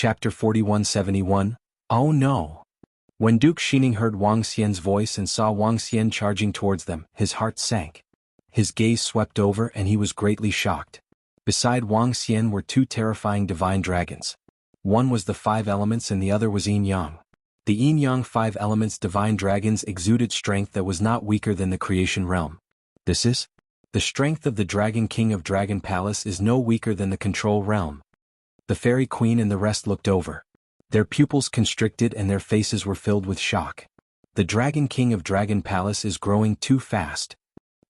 Chapter 4171. Oh no! When Duke Xining heard Wang Xian's voice and saw Wang Xian charging towards them, his heart sank. His gaze swept over and he was greatly shocked. Beside Wang Xian were two terrifying divine dragons. One was the five elements and the other was Yin-Yang. The Yin-Yang five elements divine dragons exuded strength that was not weaker than the creation realm. This is? The strength of the Dragon King of Dragon Palace is no weaker than the control realm. The Fairy Queen and the rest looked over. Their pupils constricted and their faces were filled with shock. The Dragon King of Dragon Palace is growing too fast.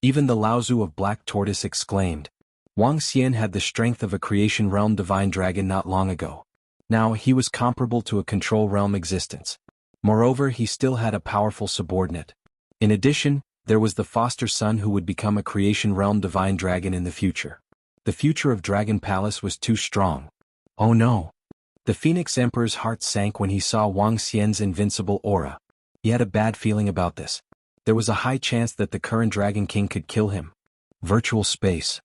Even the Laozu of Black Tortoise exclaimed. Wang Xian had the strength of a creation realm divine dragon not long ago. Now he was comparable to a control realm existence. Moreover, he still had a powerful subordinate. In addition, there was the foster son who would become a creation realm divine dragon in the future. The future of Dragon Palace was too strong. Oh no! The Phoenix Emperor's heart sank when he saw Wang Xian's invincible aura. He had a bad feeling about this. There was a high chance that the current Dragon King could kill him. Virtual space.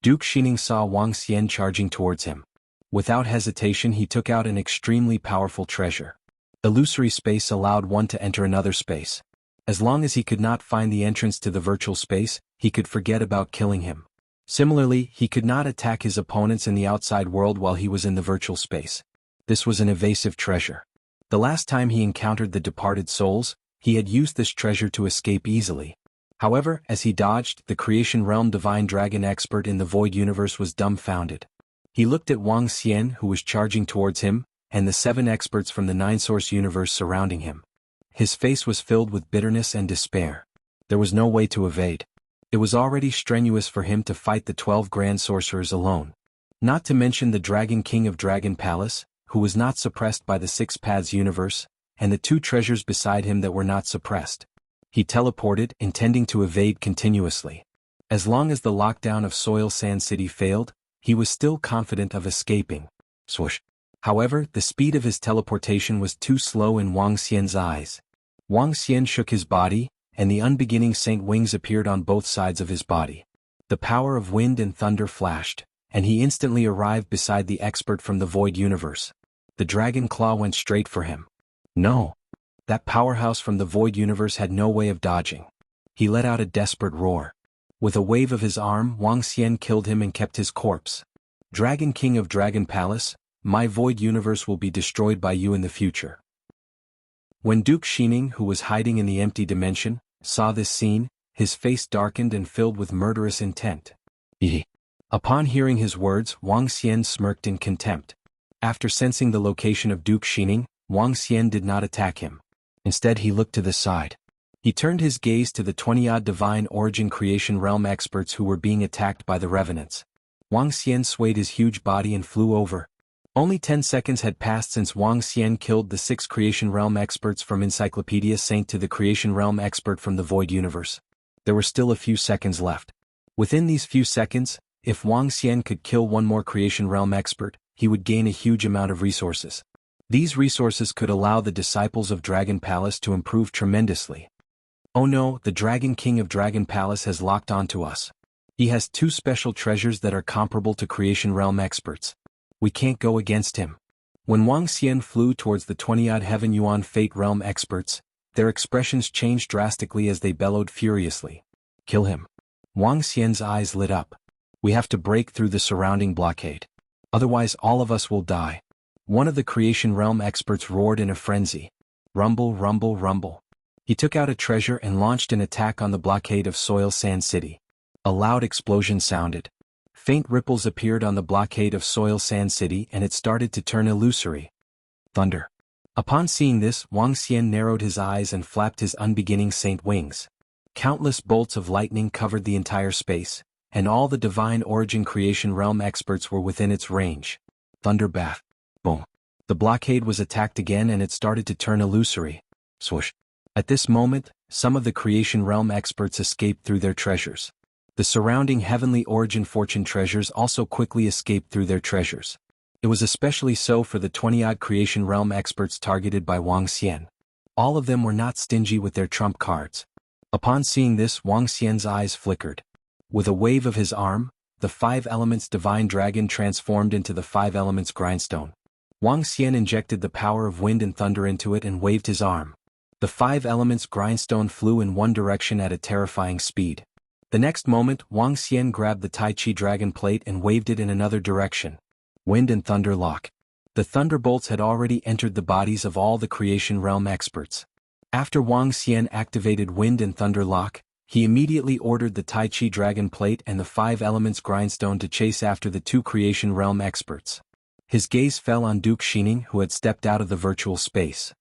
Duke Xining saw Wang Xian charging towards him. Without hesitation he took out an extremely powerful treasure. Illusory space allowed one to enter another space. As long as he could not find the entrance to the virtual space, he could forget about killing him. Similarly, he could not attack his opponents in the outside world while he was in the virtual space. This was an evasive treasure. The last time he encountered the departed souls, he had used this treasure to escape easily. However, as he dodged, the creation realm divine dragon expert in the void universe was dumbfounded. He looked at Wang Xian who was charging towards him, and the 7 experts from the 9-source universe surrounding him. His face was filled with bitterness and despair. There was no way to evade. It was already strenuous for him to fight the 12 grand sorcerers alone. Not to mention the Dragon King of Dragon Palace, who was not suppressed by the 6 paths universe, and the 2 treasures beside him that were not suppressed. He teleported, intending to evade continuously. As long as the lockdown of Soil Sand City failed, he was still confident of escaping. Swoosh. However, the speed of his teleportation was too slow in Wang Xian's eyes. Wang Xian shook his body, and the unbeginning saint wings appeared on both sides of his body. The power of wind and thunder flashed, and he instantly arrived beside the expert from the void universe. The dragon claw went straight for him. No! That powerhouse from the void universe had no way of dodging. He let out a desperate roar. With a wave of his arm, Wang Xian killed him and kept his corpse. Dragon King of Dragon Palace, my void universe will be destroyed by you in the future. When Duke Xining, who was hiding in the empty dimension, saw this scene, his face darkened and filled with murderous intent. Upon hearing his words, Wang Xian smirked in contempt. After sensing the location of Duke Xining, Wang Xian did not attack him. Instead he looked to the side. He turned his gaze to the 20-odd divine origin creation realm experts who were being attacked by the revenants. Wang Xian swayed his huge body and flew over. Only 10 seconds had passed since Wang Xian killed the 6 creation realm experts from Encyclopedia Saint to the creation realm expert from the void universe. There were still a few seconds left. Within these few seconds, if Wang Xian could kill one more creation realm expert, he would gain a huge amount of resources. These resources could allow the disciples of Dragon Palace to improve tremendously. Oh no, the Dragon King of Dragon Palace has locked onto us. He has 2 special treasures that are comparable to creation realm experts. We can't go against him. When Wang Xian flew towards the 20-odd Heaven Yuan Fate Realm experts, their expressions changed drastically as they bellowed furiously. Kill him. Wang Xian's eyes lit up. We have to break through the surrounding blockade. Otherwise all of us will die. One of the creation realm experts roared in a frenzy. Rumble, rumble, rumble. He took out a treasure and launched an attack on the blockade of Soil Sand City. A loud explosion sounded. Faint ripples appeared on the blockade of Soil Sand City and it started to turn illusory. Thunder. Upon seeing this, Wang Xian narrowed his eyes and flapped his unbeginning saint wings. Countless bolts of lightning covered the entire space, and all the divine origin creation realm experts were within its range. Thunder bath. Boom. The blockade was attacked again and it started to turn illusory. Swoosh. At this moment, some of the creation realm experts escaped through their treasures. The surrounding heavenly origin fortune treasures also quickly escaped through their treasures. It was especially so for the 20-odd creation realm experts targeted by Wang Xian. All of them were not stingy with their trump cards. Upon seeing this, Wang Xian's eyes flickered. With a wave of his arm, the 5 elements divine dragon transformed into the 5 elements grindstone. Wang Xian injected the power of wind and thunder into it and waved his arm. The 5 elements grindstone flew in one direction at a terrifying speed. The next moment, Wang Xian grabbed the Tai Chi dragon plate and waved it in another direction. Wind and thunder lock. The thunderbolts had already entered the bodies of all the creation realm experts. After Wang Xian activated wind and thunder lock, he immediately ordered the Tai Chi dragon plate and the 5 elements grindstone to chase after the 2 creation realm experts. His gaze fell on Duke Shining, who had stepped out of the virtual space.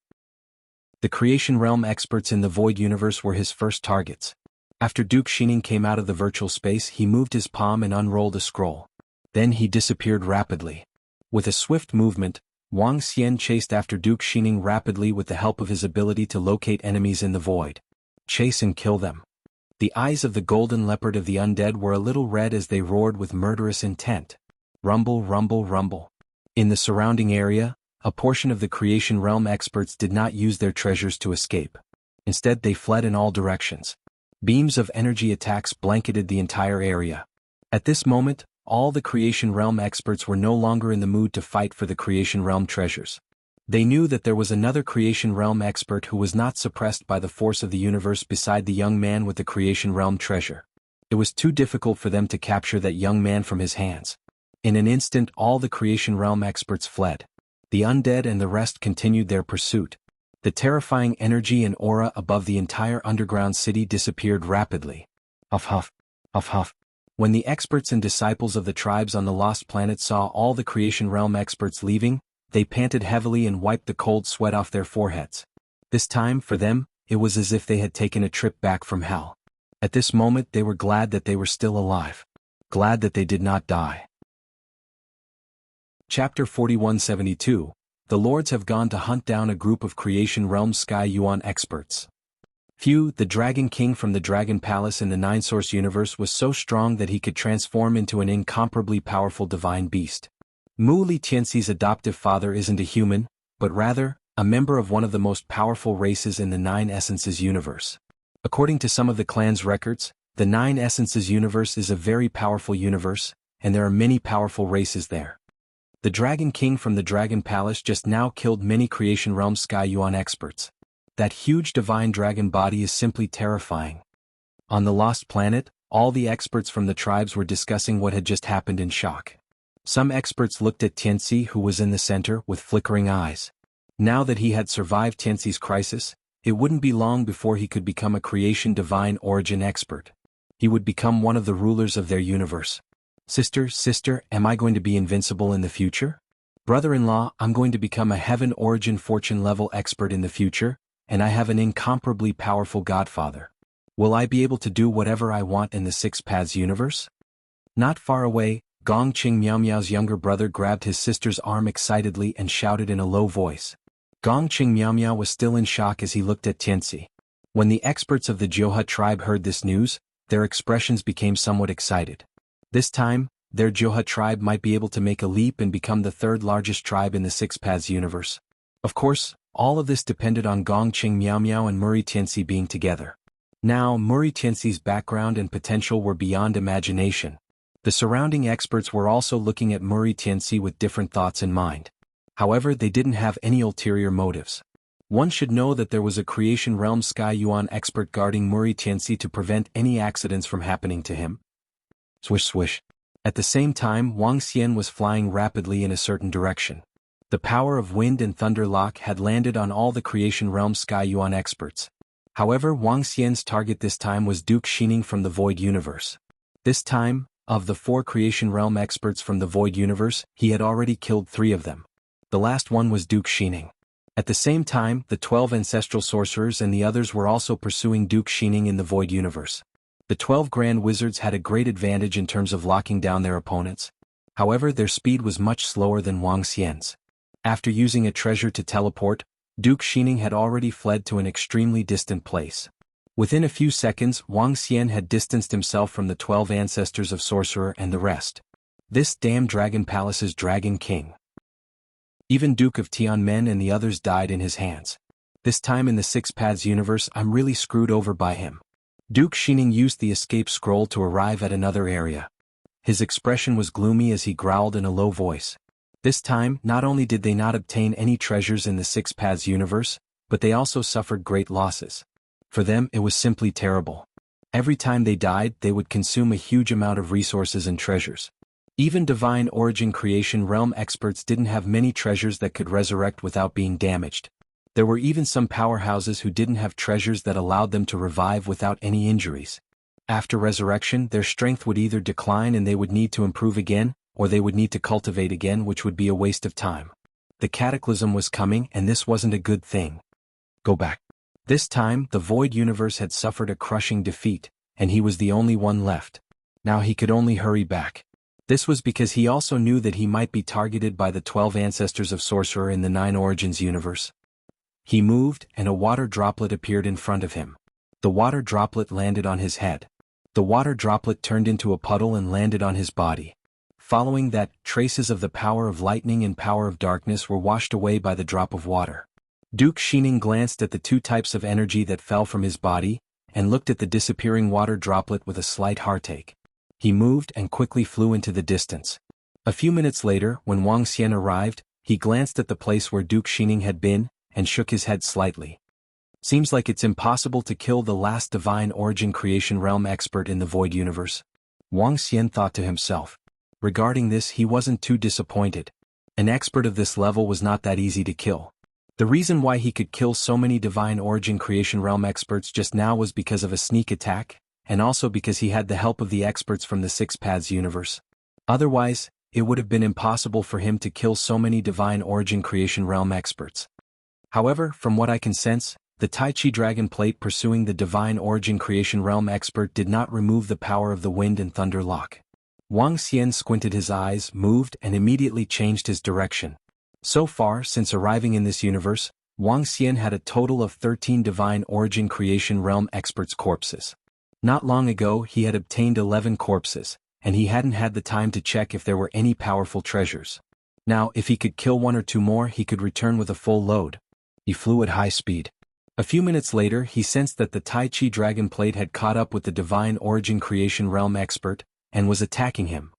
The creation realm experts in the void universe were his first targets. After Duke Shining came out of the virtual space, he moved his palm and unrolled a scroll. Then he disappeared rapidly. With a swift movement, Wang Xian chased after Duke Shining rapidly with the help of his ability to locate enemies in the void. Chase and kill them. The eyes of the golden leopard of the undead were a little red as they roared with murderous intent. Rumble, rumble, rumble. In the surrounding area, a portion of the creation realm experts did not use their treasures to escape. Instead, they fled in all directions. Beams of energy attacks blanketed the entire area. At this moment, all the creation realm experts were no longer in the mood to fight for the creation realm treasures. They knew that there was another creation realm expert who was not suppressed by the force of the universe beside the young man with the creation realm treasure. It was too difficult for them to capture that young man from his hands. In an instant, all the creation realm experts fled. The undead and the rest continued their pursuit. The terrifying energy and aura above the entire underground city disappeared rapidly. Huff huff, huff huff. When the experts and disciples of the tribes on the lost planet saw all the creation realm experts leaving, they panted heavily and wiped the cold sweat off their foreheads. This time, for them, it was as if they had taken a trip back from hell. At this moment they were glad that they were still alive. Glad that they did not die. Chapter 4172. The Lords have gone to hunt down a group of creation realm Sky Yuan experts. Fu, the Dragon King from the Dragon Palace in the Nine-Source universe, was so strong that he could transform into an incomparably powerful divine beast. Mu Li Tianxi's adoptive father isn't a human, but rather, a member of one of the most powerful races in the Nine Essences universe. According to some of the clan's records, the Nine Essences universe is a very powerful universe, and there are many powerful races there. The Dragon King from the Dragon Palace just now killed many creation realm Sky Yuan experts. That huge divine dragon body is simply terrifying. On the lost planet, all the experts from the tribes were discussing what had just happened in shock. Some experts looked at Tianxi, who was in the center, with flickering eyes. Now that he had survived Tianxi's crisis, it wouldn't be long before he could become a creation divine origin expert. He would become one of the rulers of their universe. Sister, am I going to be invincible in the future? Brother-in-law, I'm going to become a heaven origin fortune level expert in the future, and I have an incomparably powerful godfather. Will I be able to do whatever I want in the Six Paths universe? Not far away, Gong Qing Miao Miao's younger brother grabbed his sister's arm excitedly and shouted in a low voice. Gong Qing Miao Miao was still in shock as he looked at Tianxi. When the experts of the Jianghu tribe heard this news, their expressions became somewhat excited. This time, their Jianghu tribe might be able to make a leap and become the 3rd largest tribe in the Six Paths universe. Of course, all of this depended on Gong Qing Miao Miao and Muri Tianxi being together. Now, Muri Tianxi's background and potential were beyond imagination. The surrounding experts were also looking at Muri Tianxi with different thoughts in mind. However, they didn't have any ulterior motives. One should know that there was a creation realm Sky Yuan expert guarding Muri Tianxi to prevent any accidents from happening to him. Swish swish. At the same time, Wang Xian was flying rapidly in a certain direction. The power of wind and thunder lock had landed on all the creation realm Sky Yuan experts. However, Wang Xian's target this time was Duke Shining from the Void Universe. This time, of the 4 creation realm experts from the Void Universe, he had already killed 3 of them. The last one was Duke Shining. At the same time, the 12 ancestral sorcerers and the others were also pursuing Duke Shining in the Void Universe. The 12 Grand Wizards had a great advantage in terms of locking down their opponents. However, their speed was much slower than Wang Xian's. After using a treasure to teleport, Duke Shining had already fled to an extremely distant place. Within a few seconds, Wang Xian had distanced himself from the 12 ancestors of Sorcerer and the rest. This damn Dragon Palace's Dragon King. Even Duke of Tianmen and the others died in his hands. This time in the Six Paths universe, I'm really screwed over by him. Duke Shining used the escape scroll to arrive at another area. His expression was gloomy as he growled in a low voice. This time, not only did they not obtain any treasures in the Six Paths universe, but they also suffered great losses. For them, it was simply terrible. Every time they died, they would consume a huge amount of resources and treasures. Even Divine Origin Creation Realm experts didn't have many treasures that could resurrect without being damaged. There were even some powerhouses who didn't have treasures that allowed them to revive without any injuries. After resurrection, their strength would either decline and they would need to improve again, or they would need to cultivate again, which would be a waste of time. The cataclysm was coming, and this wasn't a good thing. Go back. This time, the Void Universe had suffered a crushing defeat, and he was the only one left. Now he could only hurry back. This was because he also knew that he might be targeted by the 12 ancestors of Sorcerer in the 9 Origins universe. He moved, and a water droplet appeared in front of him. The water droplet landed on his head. The water droplet turned into a puddle and landed on his body. Following that, traces of the power of lightning and power of darkness were washed away by the drop of water. Duke Shining glanced at the 2 types of energy that fell from his body, and looked at the disappearing water droplet with a slight heartache. He moved and quickly flew into the distance. A few minutes later, when Wang Xian arrived, he glanced at the place where Duke Shining had been, and shook his head slightly. Seems like it's impossible to kill the last Divine Origin Creation Realm expert in the Void Universe. Wang Xian thought to himself. Regarding this, he wasn't too disappointed. An expert of this level was not that easy to kill. The reason why he could kill so many Divine Origin Creation Realm experts just now was because of a sneak attack, and also because he had the help of the experts from the Six Paths universe. Otherwise, it would have been impossible for him to kill so many Divine Origin Creation Realm experts. However, from what I can sense, the Tai Chi Dragon Plate pursuing the Divine Origin Creation Realm expert did not remove the power of the Wind and Thunder Lock. Wang Xian squinted his eyes, moved, and immediately changed his direction. So far, since arriving in this universe, Wang Xian had a total of 13 Divine Origin Creation Realm experts' corpses. Not long ago, he had obtained 11 corpses, and he hadn't had the time to check if there were any powerful treasures. Now, if he could kill 1 or 2 more, he could return with a full load. He flew at high speed. A few minutes later, he sensed that the Tai Chi Dragon Plate had caught up with the Divine Origin Creation Realm expert, and was attacking him.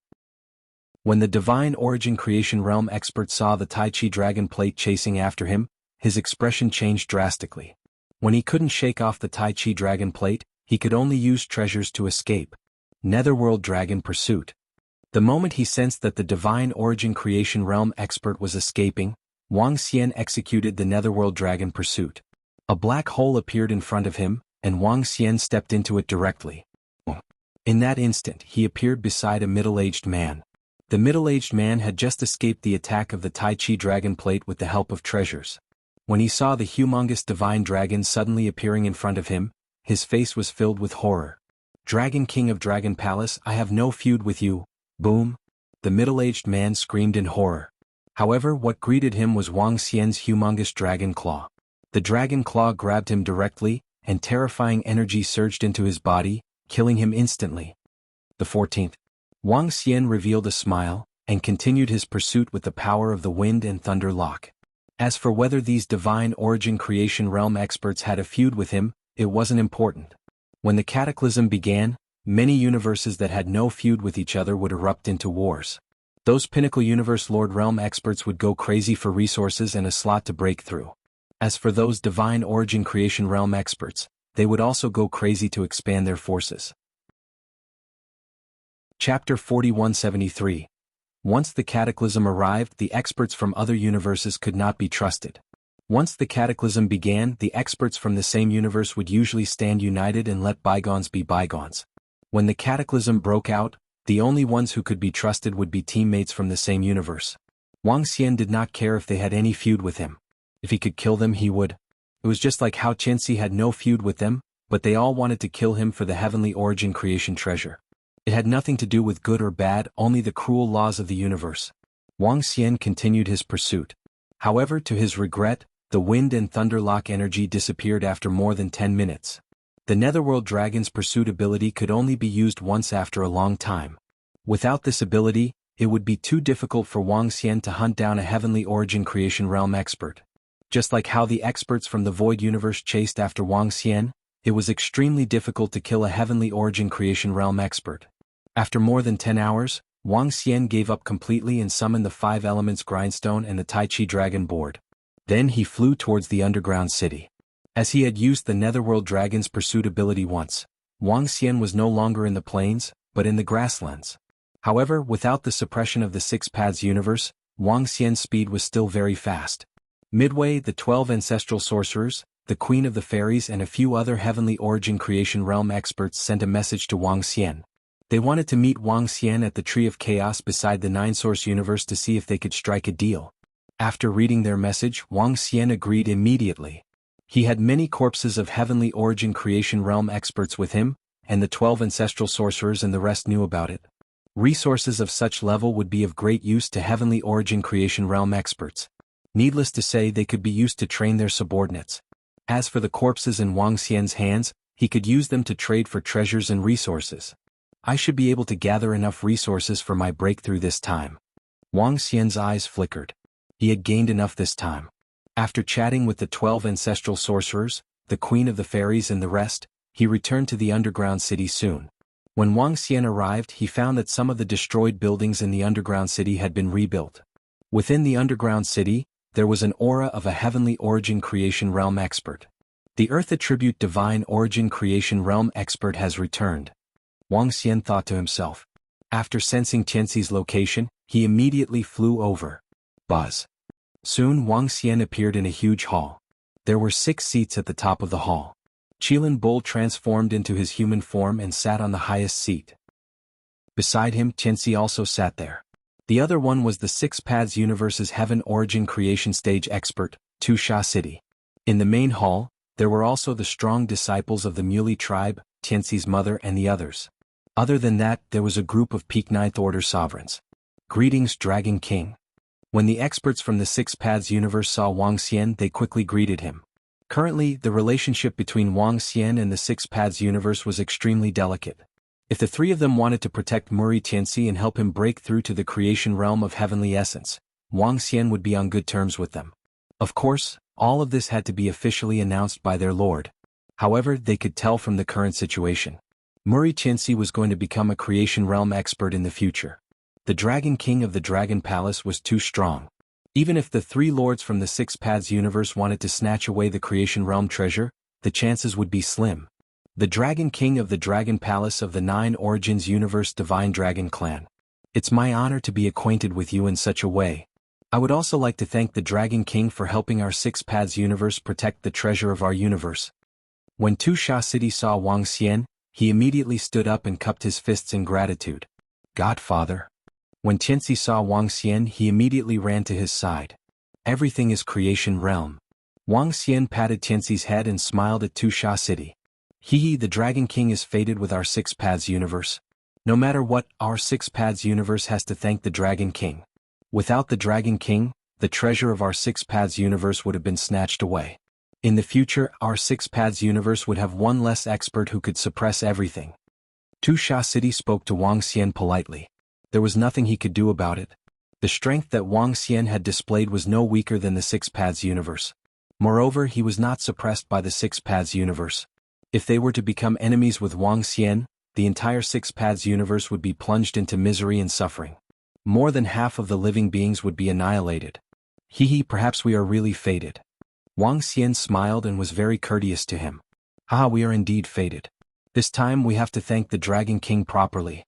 When the Divine Origin Creation Realm expert saw the Tai Chi Dragon Plate chasing after him, his expression changed drastically. When he couldn't shake off the Tai Chi Dragon Plate, he could only use treasures to escape. Netherworld Dragon Pursuit. The moment he sensed that the Divine Origin Creation Realm expert was escaping, Wang Xian executed the Netherworld Dragon Pursuit. A black hole appeared in front of him, and Wang Xian stepped into it directly. In that instant, he appeared beside a middle-aged man. The middle-aged man had just escaped the attack of the Tai Chi Dragon Plate with the help of treasures. When he saw the humongous divine dragon suddenly appearing in front of him, his face was filled with horror. "Dragon King of Dragon Palace, I have no feud with you." Boom! The middle-aged man screamed in horror. However, what greeted him was Wang Xian's humongous dragon claw. The dragon claw grabbed him directly, and terrifying energy surged into his body, killing him instantly. The 14th. Wang Xian revealed a smile, and continued his pursuit with the power of the Wind and Thunder Lock. As for whether these Divine Origin Creation Realm experts had a feud with him, it wasn't important. When the cataclysm began, many universes that had no feud with each other would erupt into wars. Those Pinnacle Universe Lord Realm experts would go crazy for resources and a slot to break through. As for those Divine Origin Creation Realm experts, they would also go crazy to expand their forces. Chapter 4173. Once the cataclysm arrived, the experts from other universes could not be trusted. Once the cataclysm began, the experts from the same universe would usually stand united and let bygones be bygones. When the cataclysm broke out, the only ones who could be trusted would be teammates from the same universe. Wang Xian did not care if they had any feud with him. If he could kill them, he would. It was just like how Qinzi had no feud with them, but they all wanted to kill him for the Heavenly Origin Creation treasure. It had nothing to do with good or bad, only the cruel laws of the universe. Wang Xian continued his pursuit. However, to his regret, the Wind and Thunder Lock energy disappeared after more than 10 minutes. The Netherworld Dragon's pursuit ability could only be used once after a long time. Without this ability, it would be too difficult for Wang Xian to hunt down a Heavenly Origin Creation Realm expert. Just like how the experts from the Void Universe chased after Wang Xian, it was extremely difficult to kill a Heavenly Origin Creation Realm expert. After more than 10 hours, Wang Xian gave up completely and summoned the 5 elements grindstone and the Tai Chi dragon board. Then he flew towards the underground city. As he had used the Netherworld Dragon's pursuit ability once, Wang Xian was no longer in the plains, but in the grasslands. However, without the suppression of the 6 Paths universe, Wang Xian's speed was still very fast. Midway, the 12 ancestral sorcerers, the Queen of the Fairies and a few other heavenly origin creation realm experts sent a message to Wang Xian. They wanted to meet Wang Xian at the Tree of Chaos beside the 9-source universe to see if they could strike a deal. After reading their message, Wang Xian agreed immediately. He had many corpses of heavenly origin creation realm experts with him, and the 12 ancestral sorcerers and the rest knew about it. Resources of such level would be of great use to heavenly origin creation realm experts. Needless to say, they could be used to train their subordinates. As for the corpses in Wang Xian's hands, he could use them to trade for treasures and resources. I should be able to gather enough resources for my breakthrough this time. Wang Xian's eyes flickered. He had gained enough this time. After chatting with the 12 ancestral sorcerers, the Queen of the Fairies and the rest, he returned to the underground city soon. When Wang Xian arrived, he found that some of the destroyed buildings in the underground city had been rebuilt. Within the underground city, there was an aura of a heavenly origin creation realm expert. The Earth Attribute Divine Origin Creation Realm expert has returned. Wang Xian thought to himself. After sensing Tianxi's location, he immediately flew over. Buzz. Soon Wang Xian appeared in a huge hall. There were 6 seats at the top of the hall. Qilin Bull transformed into his human form and sat on the highest seat. Beside him, Tianxi also sat there. The other one was the 6 Paths Universe's Heaven Origin Creation Stage expert, Tu Sha City. In the main hall, there were also the strong disciples of the Muley tribe, Tianxi's mother and the others. Other than that, there was a group of peak 9th Order sovereigns. Greetings, Dragon King. When the experts from the 6 Paths universe saw Wang Xian, they quickly greeted him. Currently, the relationship between Wang Xian and the 6 Paths universe was extremely delicate. If the 3 of them wanted to protect Muri Tianxi and help him break through to the creation realm of heavenly essence, Wang Xian would be on good terms with them. Of course, all of this had to be officially announced by their lord. However, they could tell from the current situation. Muri Tianxi was going to become a creation realm expert in the future. The Dragon King of the Dragon Palace was too strong. Even if the 3 lords from the 6 Paths universe wanted to snatch away the creation realm treasure, the chances would be slim. The Dragon King of the Dragon Palace of the 9 Origins Universe Divine Dragon Clan. It's my honor to be acquainted with you in such a way. I would also like to thank the Dragon King for helping our 6 Paths universe protect the treasure of our universe. When Tu Sha City saw Wang Xian, he immediately stood up and cupped his fists in gratitude. Godfather. When Tianxi saw Wang Xian, he immediately ran to his side. Everything is creation realm. Wang Xian patted Tianxi's head and smiled at Tu Sha City. The Dragon King is fated with our 6 Paths universe. No matter what, our 6 Paths universe has to thank the Dragon King. Without the Dragon King, the treasure of our 6 Paths universe would have been snatched away. In the future, our 6 Paths universe would have one less expert who could suppress everything. Tu Sha City spoke to Wang Xian politely. There was nothing he could do about it. The strength that Wang Xian had displayed was no weaker than the 6 Paths universe. Moreover, he was not suppressed by the 6 Paths universe. If they were to become enemies with Wang Xian, the entire 6 Paths universe would be plunged into misery and suffering. More than half of the living beings would be annihilated. Perhaps we are really fated. Wang Xian smiled and was very courteous to him. We are indeed fated. This time we have to thank the Dragon King properly.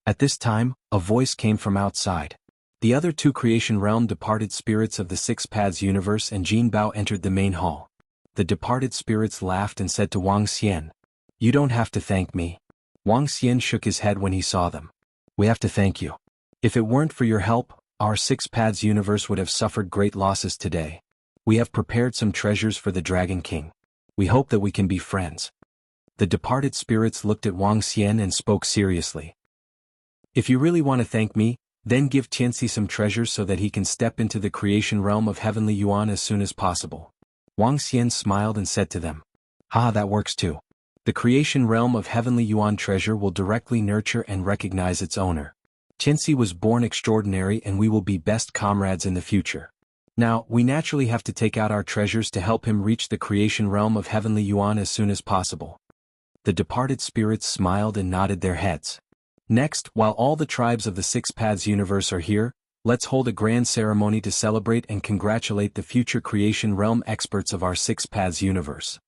At this time, a voice came from outside. The other 2 creation realm departed spirits of the 6 Paths universe and Jin Bao entered the main hall. The departed spirits laughed and said to Wang Xian, "You don't have to thank me." Wang Xian shook his head when he saw them. "We have to thank you. If it weren't for your help, our 6 Paths universe would have suffered great losses today. We have prepared some treasures for the Dragon King. We hope that we can be friends." The departed spirits looked at Wang Xian and spoke seriously. "If you really want to thank me, then give Tianxi some treasures so that he can step into the creation realm of Heavenly Yuan as soon as possible." Wang Xian smiled and said to them, That works too. The creation realm of Heavenly Yuan treasure will directly nurture and recognize its owner. Tianxi was born extraordinary and we will be best comrades in the future. Now, we naturally have to take out our treasures to help him reach the creation realm of Heavenly Yuan as soon as possible. The departed spirits smiled and nodded their heads. Next, while all the tribes of the Six Paths universe are here, let's hold a grand ceremony to celebrate and congratulate the future creation realm experts of our Six Paths universe.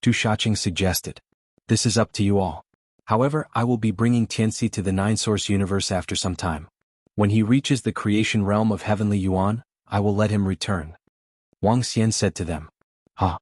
Tu Shaching suggested. This is up to you all. However, I will be bringing Tianxi to the Nine-Source universe after some time. When he reaches the creation realm of Heavenly Yuan, I will let him return. Wang Xian said to them. Huh.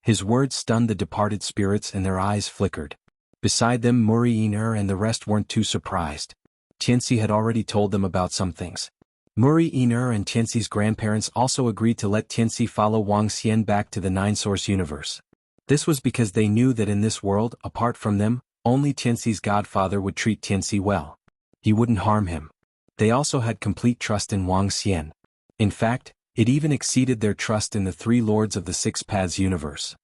His words stunned the departed spirits and their eyes flickered. Beside them Muri Yin'er and the rest weren't too surprised. Tianxi had already told them about some things. Muri Yin'er and Tianxi's grandparents also agreed to let Tianxi follow Wang Xian back to the Nine-Source universe. This was because they knew that in this world, apart from them, only Tianxi's godfather would treat Tianxi well. He wouldn't harm him. They also had complete trust in Wang Xian. In fact, it even exceeded their trust in the three lords of the Six Paths universe.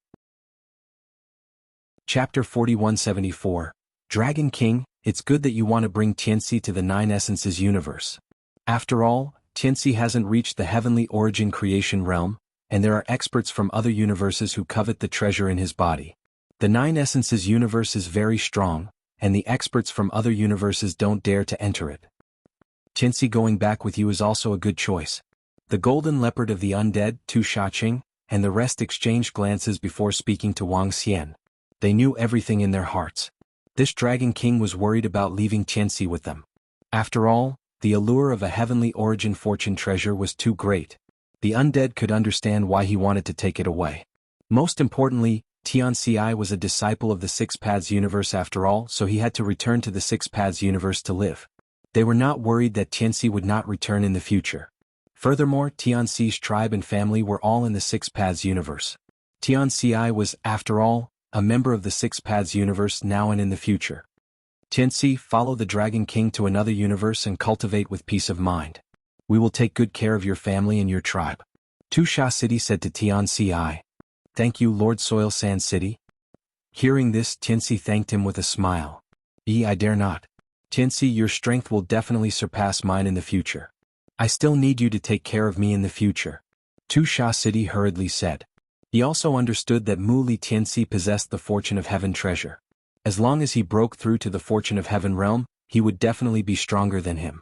Chapter 4174, Dragon King, it's good that you want to bring Tianxi to the Nine Essences universe. After all, Tianxi hasn't reached the heavenly origin creation realm, and there are experts from other universes who covet the treasure in his body. The Nine Essences universe is very strong, and the experts from other universes don't dare to enter it. Tianxi going back with you is also a good choice. The golden leopard of the undead, Tu Shaching, and the rest exchanged glances before speaking to Wang Xian. They knew everything in their hearts. This Dragon King was worried about leaving Tianxi with them. After all, the allure of a heavenly origin fortune treasure was too great. The undead could understand why he wanted to take it away. Most importantly, Tianxi was a disciple of the Six Paths universe after all, so he had to return to the Six Paths universe to live. They were not worried that Tianxi would not return in the future. Furthermore, Tianxi's tribe and family were all in the Six Paths universe. Tianxi was, after all, a member of the Six Paths universe now and in the future. Tianxi, follow the Dragon King to another universe and cultivate with peace of mind. We will take good care of your family and your tribe. Tu Sha City said to Tianxi. Thank you, Lord Soil Sand City. Hearing this, Tianxi thanked him with a smile. I dare not. Tianxi, your strength will definitely surpass mine in the future. I still need you to take care of me in the future. Tu Sha City hurriedly said. He also understood that Mu Li Tianxi possessed the Fortune of Heaven treasure. As long as he broke through to the Fortune of Heaven realm, he would definitely be stronger than him.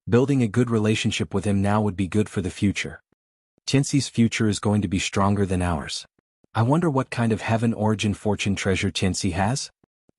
Building a good relationship with him now would be good for the future. Tianxi's future is going to be stronger than ours. I wonder what kind of heaven origin fortune treasure Tianxi has?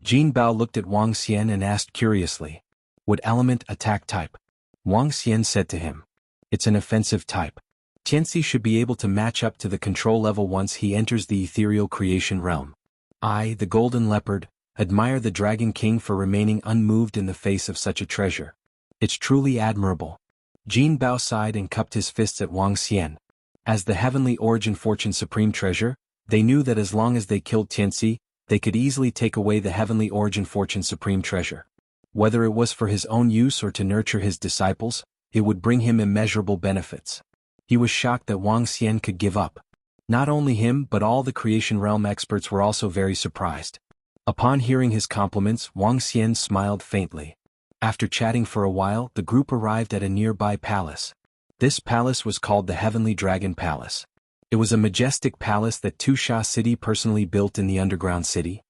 Jin Bao looked at Wang Xian and asked curiously. Would element attack type? Wang Xian said to him. It's an offensive type. Tianxi should be able to match up to the control level once he enters the ethereal creation realm. I, the Golden Leopard, admire the Dragon King for remaining unmoved in the face of such a treasure. It's truly admirable. Jin Bao sighed and cupped his fists at Wang Xian. As the heavenly origin fortune supreme treasure, they knew that as long as they killed Tianxi, they could easily take away the heavenly origin fortune supreme treasure. Whether it was for his own use or to nurture his disciples, it would bring him immeasurable benefits. He was shocked that Wang Xian could give up. Not only him but all the creation realm experts were also very surprised. Upon hearing his compliments, Wang Xian smiled faintly. After chatting for a while, the group arrived at a nearby palace. This palace was called the Heavenly Dragon Palace. It was a majestic palace that Tu Sha City personally built in the underground city.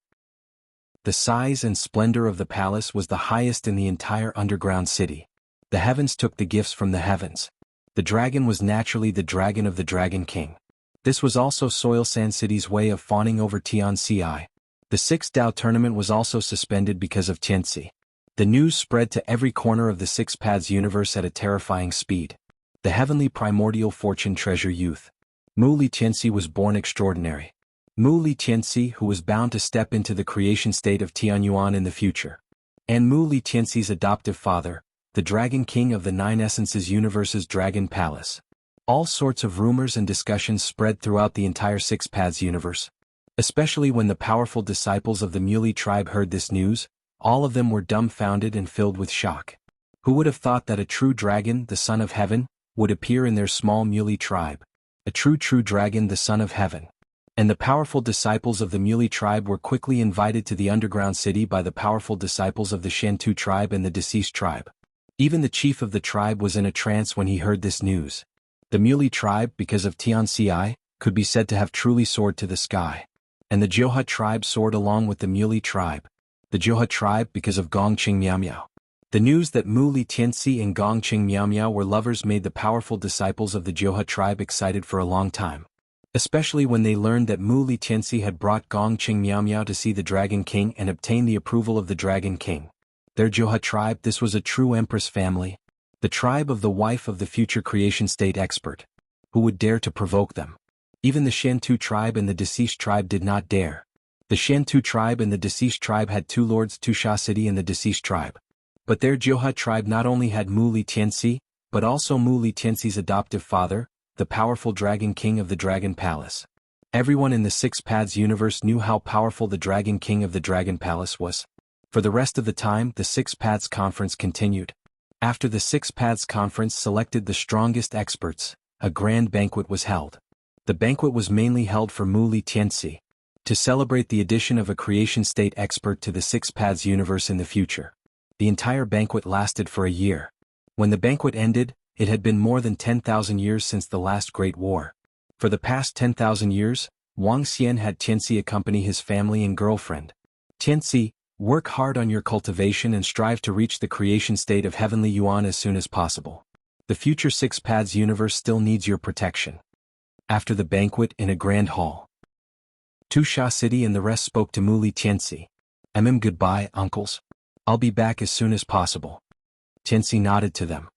The size and splendor of the palace was the highest in the entire underground city. The heavens took the gifts from the heavens. The dragon was naturally the dragon of the Dragon King. This was also Soil Sand City's way of fawning over Tianxi. The Six Dao tournament was also suspended because of Tianxi. The news spread to every corner of the Six Paths universe at a terrifying speed. The heavenly primordial fortune treasure youth. Mu Li Tianxi was born extraordinary. Mu Li Tianxi, who was bound to step into the creation state of Tianyuan in the future. And Mu Li Tianxi's adoptive father, the Dragon King of the Nine Essences universe's Dragon Palace. All sorts of rumors and discussions spread throughout the entire Six Paths universe. Especially when the powerful disciples of the Muley tribe heard this news, all of them were dumbfounded and filled with shock. Who would have thought that a true dragon, the Son of Heaven, would appear in their small Muley tribe? A true dragon, the Son of Heaven. And the powerful disciples of the Muley tribe were quickly invited to the underground city by the powerful disciples of the Shentu tribe and the deceased tribe. Even the chief of the tribe was in a trance when he heard this news. The Muley tribe, because of Tianxi, could be said to have truly soared to the sky. And the Jianghu tribe soared along with the Muley tribe. The Jianghu tribe because of Gongqing Miao Miao. The news that Mu Li Tianxi and Gong Qing Miao Miao were lovers made the powerful disciples of the Jianghu tribe excited for a long time. Especially when they learned that Mu Li Tianxi had brought Gong Qing Miao Miao to see the Dragon King and obtain the approval of the Dragon King. Their Jianghu tribe, this was a true empress family. The tribe of the wife of the future creation state expert. Who would dare to provoke them? Even the Shantu tribe and the deceased tribe did not dare. The Shantu tribe and the deceased tribe had two lords, Tusha City and the deceased tribe. But their Jianghu tribe not only had Mu Li Tianxi, but also Mu Li Tianxi's adoptive father, the powerful Dragon King of the Dragon Palace. Everyone in the Six Paths universe knew how powerful the Dragon King of the Dragon Palace was. For the rest of the time, the Six Paths Conference continued. After the Six Paths Conference selected the strongest experts, a grand banquet was held. The banquet was mainly held for Mu Li Tianxi, to celebrate the addition of a creation state expert to the Six Paths universe in the future. The entire banquet lasted for a year. When the banquet ended, it had been more than 10,000 years since the last Great War. For the past 10,000 years, Wang Xian had Tianxi accompany his family and girlfriend. Tianxi, work hard on your cultivation and strive to reach the creation state of Heavenly Yuan as soon as possible. The future Six Paths universe still needs your protection. After the banquet in a grand hall, Tusha City and the rest spoke to Mu Li Tianxi. Goodbye, uncles. I'll be back as soon as possible. Tianxi nodded to them.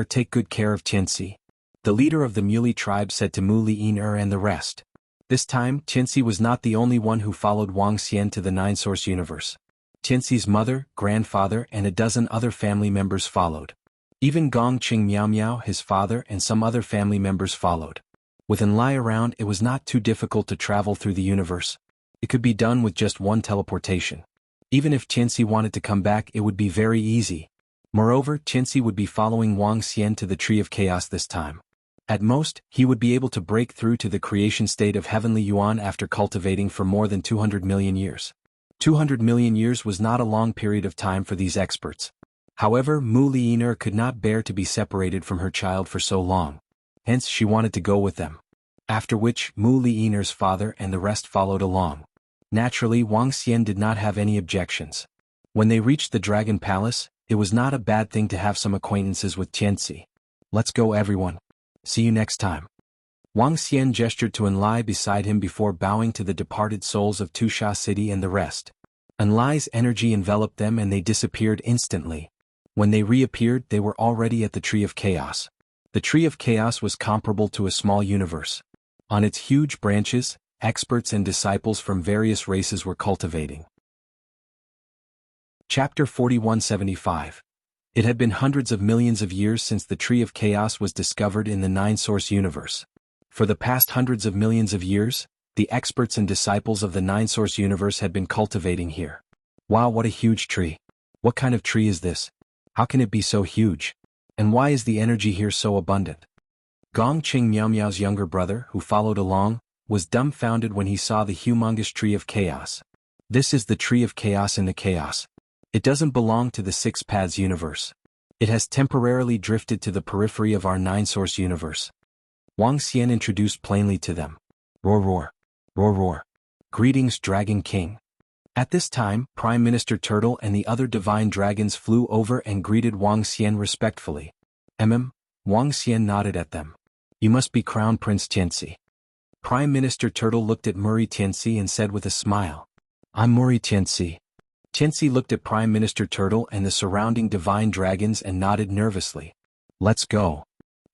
Take good care of Tianxi. The leader of the Muli tribe said to Mu Li and the rest. This time, Tianxi was not the only one who followed Wang Xian to the Nine-Source universe. Tianxi's mother, grandfather and a dozen other family members followed. Even Gong Qing Miao Miao, his father and some other family members followed. With Enlai around, it was not too difficult to travel through the universe. It could be done with just one teleportation. Even if Tianxi wanted to come back, it would be very easy. Moreover, Tianxi would be following Wang Xian to the Tree of Chaos this time. At most, he would be able to break through to the creation state of Heavenly Yuan after cultivating for more than 200 million years. 200 million years was not a long period of time for these experts. However, Mu Li could not bear to be separated from her child for so long. Hence she wanted to go with them. After which, Mu Li's father and the rest followed along. Naturally, Wang Xian did not have any objections. When they reached the Dragon Palace, it was not a bad thing to have some acquaintances with Tianxi. Let's go everyone. See you next time. Wang Xian gestured to Enlai beside him before bowing to the departed souls of Tusha City and the rest. Enlai's energy enveloped them and they disappeared instantly. When they reappeared, they were already at the Tree of Chaos. The Tree of Chaos was comparable to a small universe. On its huge branches, experts and disciples from various races were cultivating. Chapter 4175. It had been hundreds of millions of years since the Tree of Chaos was discovered in the Nine-Source universe. For the past hundreds of millions of years, the experts and disciples of the Nine-Source universe had been cultivating here. Wow, what a huge tree. What kind of tree is this? How can it be so huge? And why is the energy here so abundant? Gong Qing Miao Miao's younger brother, who followed along, was dumbfounded when he saw the humongous Tree of Chaos. This is the Tree of Chaos in the Chaos. It doesn't belong to the Six Paths universe. It has temporarily drifted to the periphery of our Nine-Source universe. Wang Xian introduced plainly to them. Roar roar. Roar roar. Greetings, Dragon King. At this time, Prime Minister Turtle and the other divine dragons flew over and greeted Wang Xian respectfully. Wang Xian nodded at them. You must be Crown Prince Tianxi. Prime Minister Turtle looked at Muri Tianxi and said with a smile. I'm Muri Tianxi. Tianxi looked at Prime Minister Turtle and the surrounding divine dragons and nodded nervously. Let's go.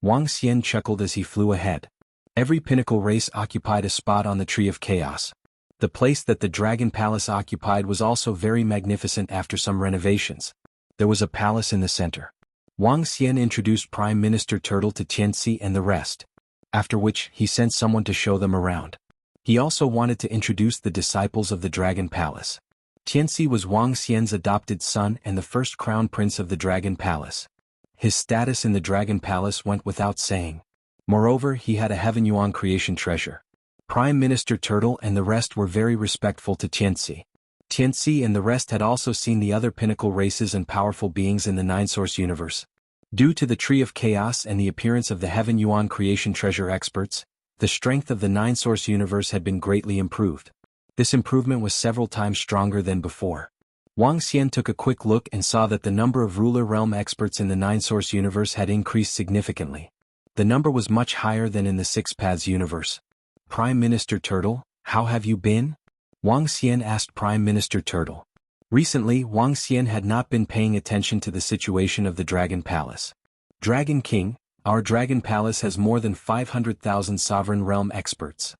Wang Xian chuckled as he flew ahead. Every pinnacle race occupied a spot on the Tree of Chaos. The place that the Dragon Palace occupied was also very magnificent after some renovations. There was a palace in the center. Wang Xian introduced Prime Minister Turtle to Tianxi and the rest. After which, he sent someone to show them around. He also wanted to introduce the disciples of the Dragon Palace. Tianxi was Wang Xian's adopted son and the first crown prince of the Dragon Palace. His status in the Dragon Palace went without saying. Moreover, he had a Heaven Yuan creation treasure. Prime Minister Turtle and the rest were very respectful to Tianxi. Tianxi and the rest had also seen the other pinnacle races and powerful beings in the Nine-Source universe. Due to the Tree of Chaos and the appearance of the Heaven Yuan creation treasure experts, the strength of the Nine-Source universe had been greatly improved. This improvement was several times stronger than before. Wang Xian took a quick look and saw that the number of ruler realm experts in the nine-source universe had increased significantly. The number was much higher than in the Six Paths universe. Prime Minister Turtle, how have you been? Wang Xian asked Prime Minister Turtle. Recently, Wang Xian had not been paying attention to the situation of the Dragon Palace. Dragon King, our Dragon Palace has more than 500,000 sovereign realm experts.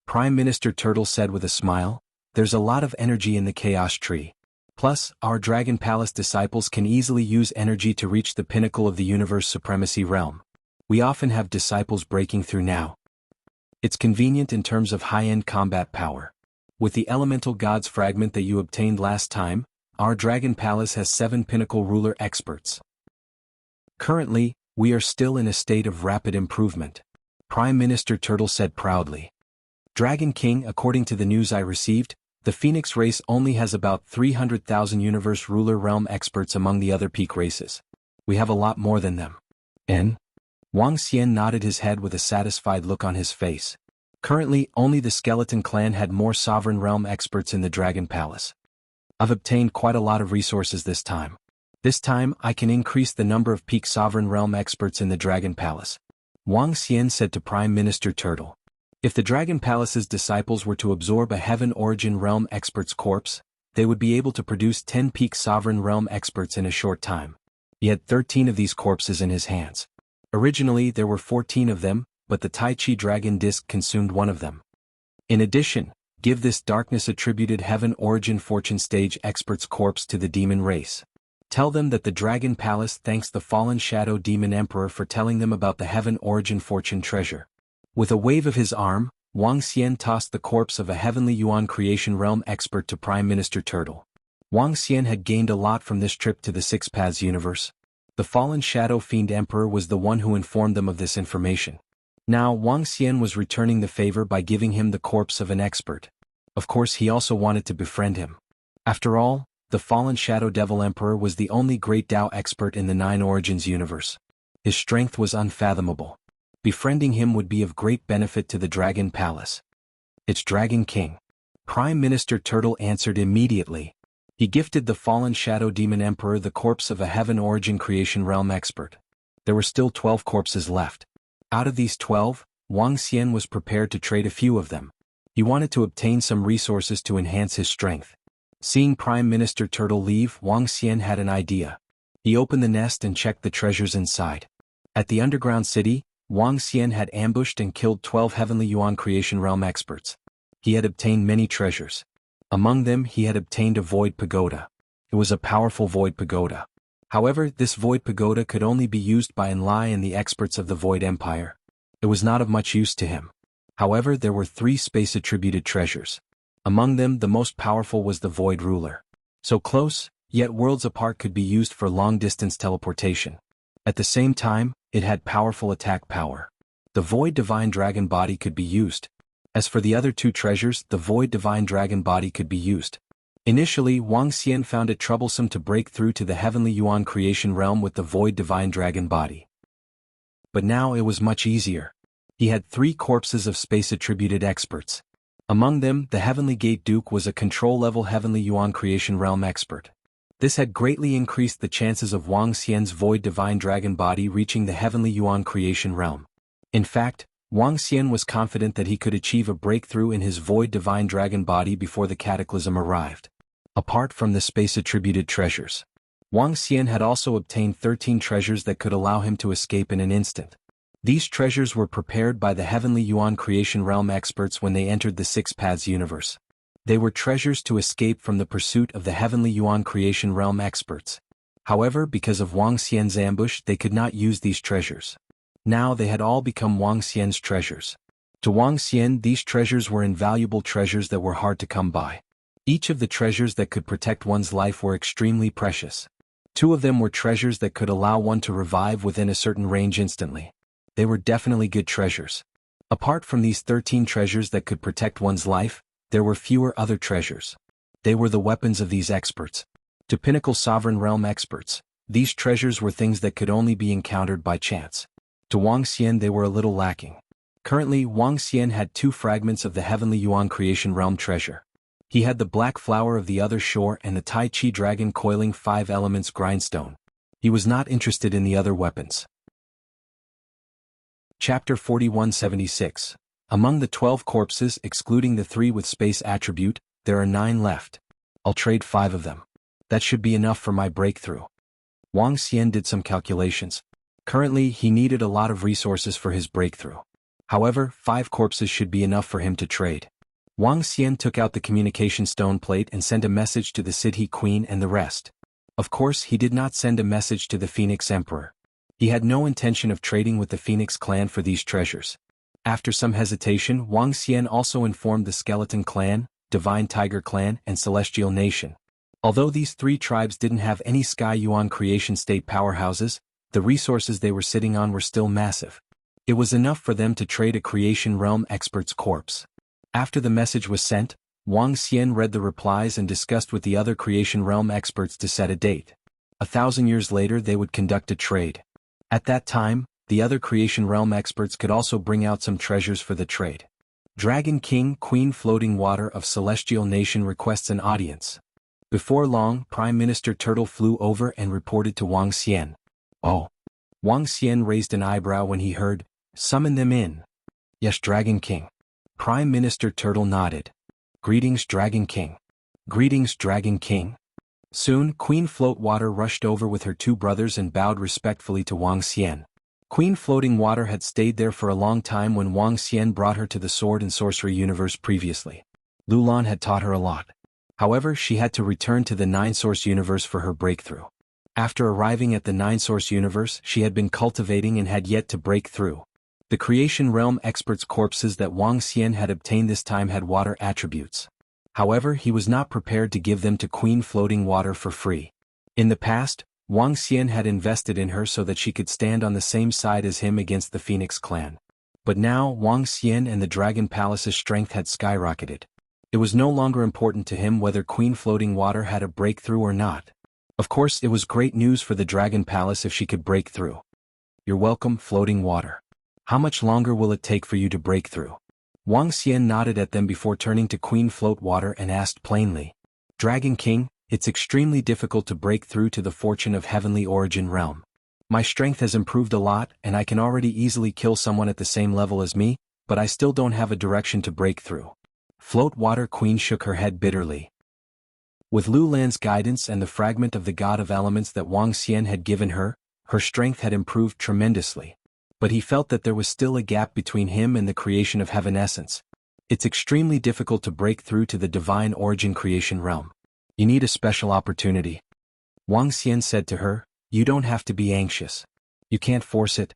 Prime Minister Turtle said with a smile, there's a lot of energy in the Chaos Tree. Plus, our Dragon Palace disciples can easily use energy to reach the pinnacle of the universe supremacy realm. We often have disciples breaking through now. It's convenient in terms of high-end combat power. With the elemental gods fragment that you obtained last time, our Dragon Palace has 7 pinnacle ruler experts. Currently, we are still in a state of rapid improvement. Prime Minister Turtle said proudly. Dragon King, according to the news I received, the Phoenix race only has about 300,000 universe ruler realm experts among the other peak races. We have a lot more than them. And? Wang Xian nodded his head with a satisfied look on his face. Currently, only the Skeleton Clan had more sovereign realm experts in the Dragon Palace. I've obtained quite a lot of resources this time. This time, I can increase the number of peak sovereign realm experts in the Dragon Palace. Wang Xian said to Prime Minister Turtle. If the Dragon Palace's disciples were to absorb a Heaven Origin Realm expert's corpse, they would be able to produce 10 peak sovereign realm experts in a short time. He had 13 of these corpses in his hands. Originally there were 14 of them, but the Tai Chi Dragon Disc consumed one of them. In addition, give this darkness-attributed Heaven Origin Fortune Stage expert's corpse to the demon race. Tell them that the Dragon Palace thanks the fallen Shadow Demon Emperor for telling them about the Heaven Origin Fortune treasure. With a wave of his arm, Wang Xian tossed the corpse of a Heavenly Yuan Creation Realm expert to Prime Minister Turtle. Wang Xian had gained a lot from this trip to the Six Paths universe. The fallen Shadow Fiend Emperor was the one who informed them of this information. Now Wang Xian was returning the favor by giving him the corpse of an expert. Of course he also wanted to befriend him. After all, the fallen Shadow Devil Emperor was the only great Dao expert in the Nine Origins universe. His strength was unfathomable. Befriending him would be of great benefit to the Dragon Palace. It's Dragon King. Prime Minister Turtle answered immediately. He gifted the fallen Shadow Demon Emperor the corpse of a Heaven Origin Creation Realm expert. There were still 12 corpses left. Out of these 12, Wang Xian was prepared to trade a few of them. He wanted to obtain some resources to enhance his strength. Seeing Prime Minister Turtle leave, Wang Xian had an idea. He opened the nest and checked the treasures inside. At the underground city, Wang Xian had ambushed and killed 12 Heavenly Yuan Creation Realm experts. He had obtained many treasures. Among them he had obtained a Void Pagoda. It was a powerful Void Pagoda. However, this Void Pagoda could only be used by Enlai and the experts of the Void Empire. It was not of much use to him. However, there were 3 space-attributed treasures. Among them the most powerful was the Void Ruler. So close, yet worlds apart could be used for long-distance teleportation. At the same time, it had powerful attack power. The Void Divine Dragon Body could be used. As for the other 2 treasures, the Void Divine Dragon Body could be used. Initially, Wang Xian found it troublesome to break through to the Heavenly Yuan Creation Realm with the Void Divine Dragon Body. But now it was much easier. He had 3 corpses of space-attributed experts. Among them, the Heavenly Gate Duke was a control-level Heavenly Yuan Creation Realm expert. This had greatly increased the chances of Wang Xian's Void Divine Dragon Body reaching the Heavenly Yuan Creation Realm. In fact, Wang Xian was confident that he could achieve a breakthrough in his Void Divine Dragon Body before the Cataclysm arrived. Apart from the space-attributed treasures, Wang Xian had also obtained 13 treasures that could allow him to escape in an instant. These treasures were prepared by the Heavenly Yuan Creation Realm experts when they entered the Six Paths universe. They were treasures to escape from the pursuit of the Heavenly Yuan Creation Realm experts. However, because of Wang Xian's ambush, they could not use these treasures. Now they had all become Wang Xian's treasures. To Wang Xian, these treasures were invaluable treasures that were hard to come by. Each of the treasures that could protect one's life were extremely precious. 2 of them were treasures that could allow one to revive within a certain range instantly. They were definitely good treasures. Apart from these 13 treasures that could protect one's life, there were fewer other treasures. They were the weapons of these experts. To Pinnacle Sovereign Realm experts, these treasures were things that could only be encountered by chance. To Wang Xian they were a little lacking. Currently, Wang Xian had 2 fragments of the Heavenly Yuan Creation Realm treasure. He had the black flower of the other shore and the Tai Chi dragon coiling 5 elements grindstone. He was not interested in the other weapons. Chapter 4176. Among the 12 corpses excluding the 3 with space attribute, there are 9 left. I'll trade 5 of them. That should be enough for my breakthrough. Wang Xian did some calculations. Currently, he needed a lot of resources for his breakthrough. However, 5 corpses should be enough for him to trade. Wang Xian took out the communication stone plate and sent a message to the City Queen and the rest. Of course, he did not send a message to the Phoenix Emperor. He had no intention of trading with the Phoenix clan for these treasures. After some hesitation, Wang Xian also informed the Skeleton Clan, Divine Tiger Clan, and Celestial Nation. Although these 3 tribes didn't have any Sky Yuan creation state powerhouses, the resources they were sitting on were still massive. It was enough for them to trade a creation realm expert's corpse. After the message was sent, Wang Xian read the replies and discussed with the other creation realm experts to set a date. 1,000 years later they would conduct a trade. At that time, the other creation realm experts could also bring out some treasures for the trade. Dragon King Queen Floating Water of Celestial Nation requests an audience. Before long, Prime Minister Turtle flew over and reported to Wang Xian. Oh. Wang Xian raised an eyebrow when he heard, "Summon them in." "Yes, Dragon King." Prime Minister Turtle nodded. "Greetings, Dragon King." "Greetings, Dragon King." Soon, Queen Floatwater rushed over with her 2 brothers and bowed respectfully to Wang Xian. Queen Floating Water had stayed there for a long time when Wang Xian brought her to the Sword and Sorcery universe previously. Lulan had taught her a lot. However, she had to return to the Nine-Source universe for her breakthrough. After arriving at the Nine-Source universe, she had been cultivating and had yet to break through. The creation realm experts' corpses that Wang Xian had obtained this time had water attributes. However, he was not prepared to give them to Queen Floating Water for free. In the past, Wang Xian had invested in her so that she could stand on the same side as him against the Phoenix clan. But now, Wang Xian and the Dragon Palace's strength had skyrocketed. It was no longer important to him whether Queen Floating Water had a breakthrough or not. Of course, it was great news for the Dragon Palace if she could break through. "You're welcome, Floating Water. How much longer will it take for you to break through?" Wang Xian nodded at them before turning to Queen Floatwater and asked plainly. "Dragon King, it's extremely difficult to break through to the fortune of heavenly origin realm. My strength has improved a lot and I can already easily kill someone at the same level as me, but I still don't have a direction to break through." Floatwater Queen shook her head bitterly. With Lulan's guidance and the fragment of the God of Elements that Wang Xian had given her, her strength had improved tremendously. But he felt that there was still a gap between him and the creation of heaven essence. It's extremely difficult to break through to the divine origin creation realm. You need a special opportunity. Wang Xian said to her, "You don't have to be anxious. You can't force it."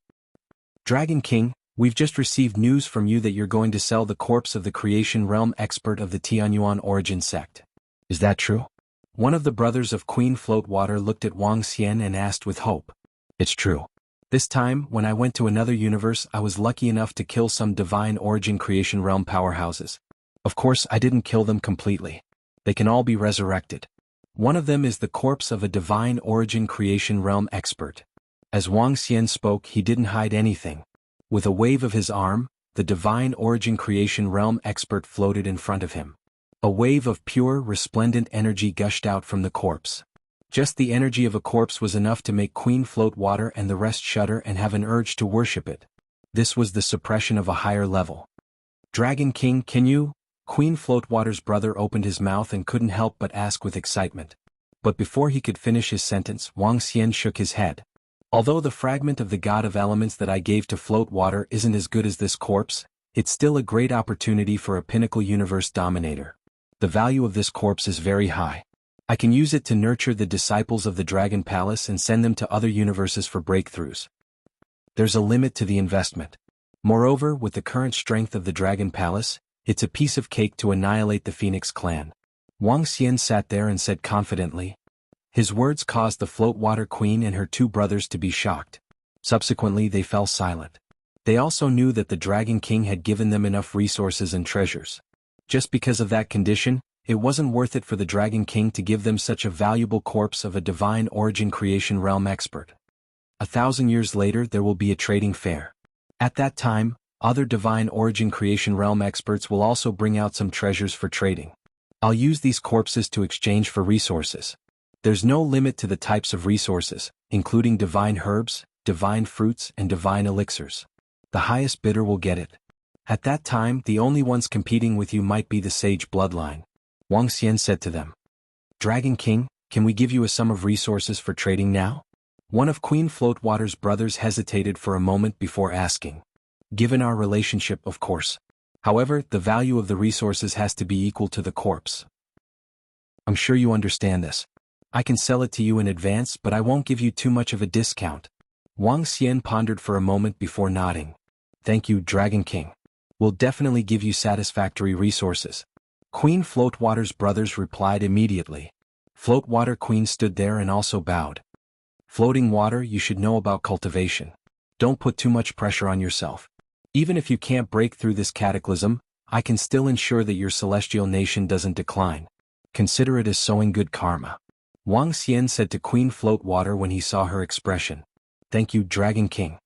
"Dragon King, we've just received news from you that you're going to sell the corpse of the creation realm expert of the Tianyuan origin sect. Is that true?" One of the brothers of Queen Floatwater looked at Wang Xian and asked with hope. "It's true. This time, when I went to another universe, I was lucky enough to kill some divine origin creation realm powerhouses. Of course, I didn't kill them completely. They can all be resurrected. One of them is the corpse of a divine origin creation realm expert." As Wang Xian spoke, he didn't hide anything. With a wave of his arm, the divine origin creation realm expert floated in front of him. A wave of pure, resplendent energy gushed out from the corpse. Just the energy of a corpse was enough to make Queen Floatwater and the rest shudder and have an urge to worship it. This was the suppression of a higher level. "Dragon King, can you?" Queen Floatwater's brother opened his mouth and couldn't help but ask with excitement. But before he could finish his sentence, Wang Xian shook his head. "Although the fragment of the God of Elements that I gave to Floatwater isn't as good as this corpse, it's still a great opportunity for a pinnacle universe dominator. The value of this corpse is very high. I can use it to nurture the disciples of the Dragon Palace and send them to other universes for breakthroughs. There's a limit to the investment. Moreover, with the current strength of the Dragon Palace, it's a piece of cake to annihilate the Phoenix clan." Wang Xian sat there and said confidently. His words caused the Floatwater Queen and her 2 brothers to be shocked. Subsequently, they fell silent. They also knew that the Dragon King had given them enough resources and treasures. Just because of that condition, it wasn't worth it for the Dragon King to give them such a valuable corpse of a divine origin creation realm expert. 1,000 years later there will be a trading fair. At that time, other divine origin creation realm experts will also bring out some treasures for trading. I'll use these corpses to exchange for resources. There's no limit to the types of resources, including divine herbs, divine fruits, and divine elixirs. The highest bidder will get it. At that time, the only ones competing with you might be the sage bloodline. Wang Xian said to them. Dragon King, can we give you a sum of resources for trading now? One of Queen Floatwater's brothers hesitated for a moment before asking. Given our relationship, of course. However, the value of the resources has to be equal to the corpse. I'm sure you understand this. I can sell it to you in advance, but I won't give you too much of a discount. Wang Xian pondered for a moment before nodding. Thank you, Dragon King. We'll definitely give you satisfactory resources. Queen Floatwater's brothers replied immediately. Floatwater Queen stood there and also bowed. Floating water, you should know about cultivation. Don't put too much pressure on yourself. Even if you can't break through this cataclysm, I can still ensure that your celestial nation doesn't decline. Consider it as sowing good karma. Wang Xian said to Queen Floatwater when he saw her expression. Thank you, Dragon King.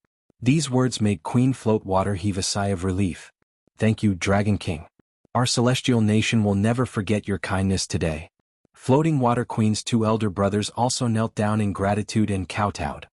These words made Queen Floatwater heave a sigh of relief. Thank you, Dragon King. Our celestial nation will never forget your kindness today. Floating Water Queen's two elder brothers also knelt down in gratitude and kowtowed.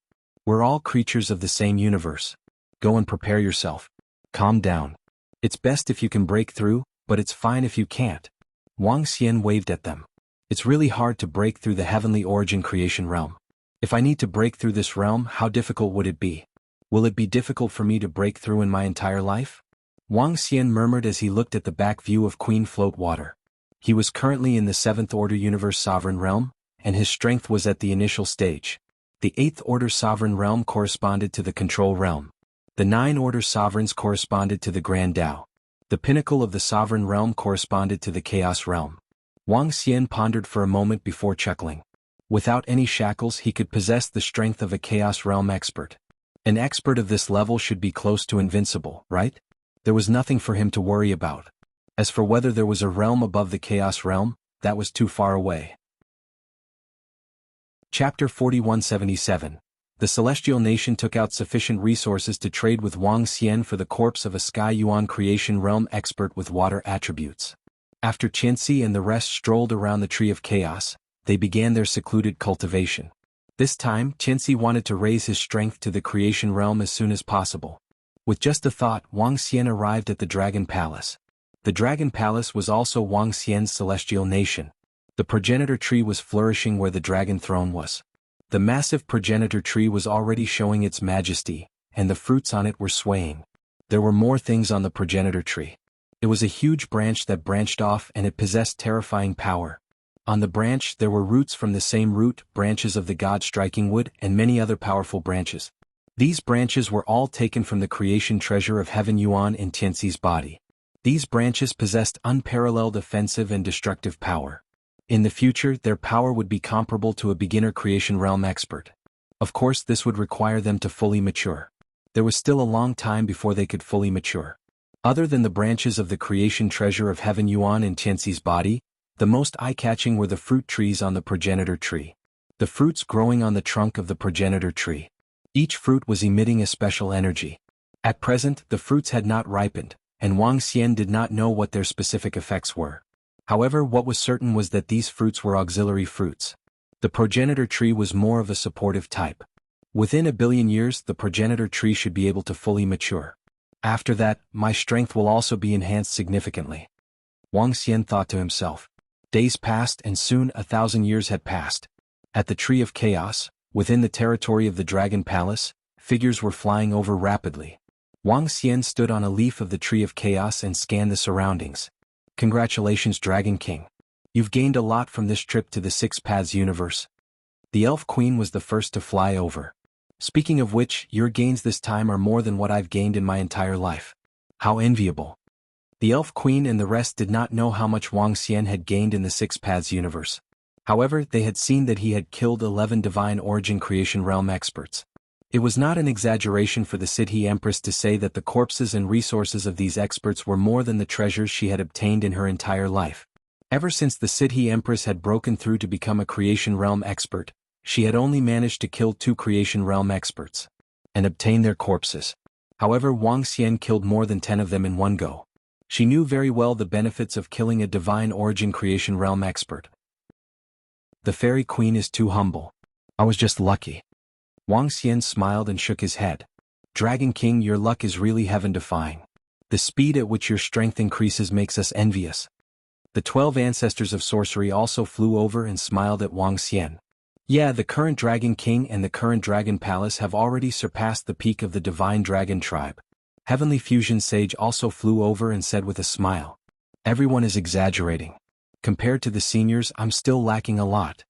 We're all creatures of the same universe. Go and prepare yourself. Calm down. It's best if you can break through, but it's fine if you can't. Wang Xian waved at them. It's really hard to break through the heavenly origin creation realm. If I need to break through this realm, how difficult would it be? Will it be difficult for me to break through in my entire life? Wang Xian murmured as he looked at the back view of Queen Floatwater. He was currently in the 7th Order Universe Sovereign Realm, and his strength was at the initial stage. The 8th Order Sovereign Realm corresponded to the Control Realm. The 9 Order Sovereigns corresponded to the Grand Tao. The pinnacle of the Sovereign Realm corresponded to the Chaos Realm. Wang Xian pondered for a moment before chuckling. Without any shackles, he could possess the strength of a Chaos Realm expert. An expert of this level should be close to invincible, right? There was nothing for him to worry about. As for whether there was a realm above the Chaos Realm, that was too far away. Chapter 4177. The Celestial Nation took out sufficient resources to trade with Wang Xian for the corpse of a Sky Yuan Creation Realm expert with water attributes. After Qianxi and the rest strolled around the Tree of Chaos, they began their secluded cultivation. This time, Qianxi wanted to raise his strength to the Creation Realm as soon as possible. With just a thought, Wang Xian arrived at the Dragon Palace. The Dragon Palace was also Wang Xian's celestial nation. The progenitor tree was flourishing where the dragon throne was. The massive progenitor tree was already showing its majesty, and the fruits on it were swaying. There were more things on the progenitor tree. It was a huge branch that branched off, and it possessed terrifying power. On the branch there were roots from the same root, branches of the god striking wood, and many other powerful branches. These branches were all taken from the creation treasure of Heaven Yuan in Tianxi's body. These branches possessed unparalleled offensive and destructive power. In the future, their power would be comparable to a beginner creation realm expert. Of course, this would require them to fully mature. There was still a long time before they could fully mature. Other than the branches of the creation treasure of Heaven Yuan in Tianxi's body, the most eye-catching were the fruit trees on the progenitor tree. The fruits growing on the trunk of the progenitor tree. Each fruit was emitting a special energy. At present, the fruits had not ripened, and Wang Xian did not know what their specific effects were. However, what was certain was that these fruits were auxiliary fruits. The progenitor tree was more of a supportive type. Within 1 billion years, the progenitor tree should be able to fully mature. After that, my strength will also be enhanced significantly. Wang Xian thought to himself. Days passed and soon 1,000 years had passed. At the Tree of Chaos, within the territory of the Dragon Palace, figures were flying over rapidly. Wang Xian stood on a leaf of the Tree of Chaos and scanned the surroundings. Congratulations, Dragon King. You've gained a lot from this trip to the Six Paths universe. The Elf Queen was the first to fly over. Speaking of which, your gains this time are more than what I've gained in my entire life. How enviable. The Elf Queen and the rest did not know how much Wang Xian had gained in the Six Paths universe. However, they had seen that he had killed 11 Divine Origin Creation Realm experts. It was not an exaggeration for the Sidhi Empress to say that the corpses and resources of these experts were more than the treasures she had obtained in her entire life. Ever since the Sidhi Empress had broken through to become a Creation Realm expert, she had only managed to kill 2 Creation Realm experts and obtain their corpses. However, Wang Xian killed more than 10 of them in one go. She knew very well the benefits of killing a divine origin creation realm expert. The Fairy Queen is too humble. I was just lucky. Wang Xian smiled and shook his head. Dragon King, your luck is really heaven-defying. The speed at which your strength increases makes us envious. The 12 ancestors of sorcery also flew over and smiled at Wang Xian. Yeah, the current Dragon King and the current Dragon Palace have already surpassed the peak of the Divine Dragon Tribe. Heavenly Fusion Sage also flew over and said with a smile. Everyone is exaggerating. Compared to the seniors, I'm still lacking a lot.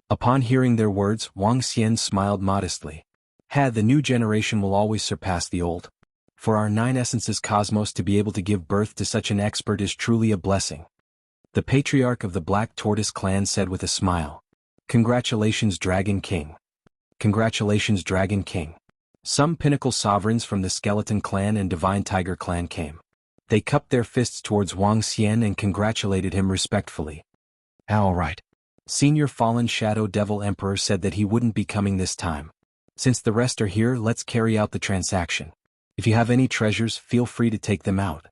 Upon hearing their words, Wang Xian smiled modestly. The new generation will always surpass the old. For our 9 essences cosmos to be able to give birth to such an expert is truly a blessing. The patriarch of the Black Tortoise clan said with a smile. Congratulations, Dragon King. Congratulations, Dragon King. Some pinnacle sovereigns from the Skeleton Clan and Divine Tiger Clan came. They cupped their fists towards Wang Xian and congratulated him respectfully. All right. Senior Fallen Shadow Devil Emperor said that he wouldn't be coming this time. Since the rest are here, let's carry out the transaction. If you have any treasures, feel free to take them out.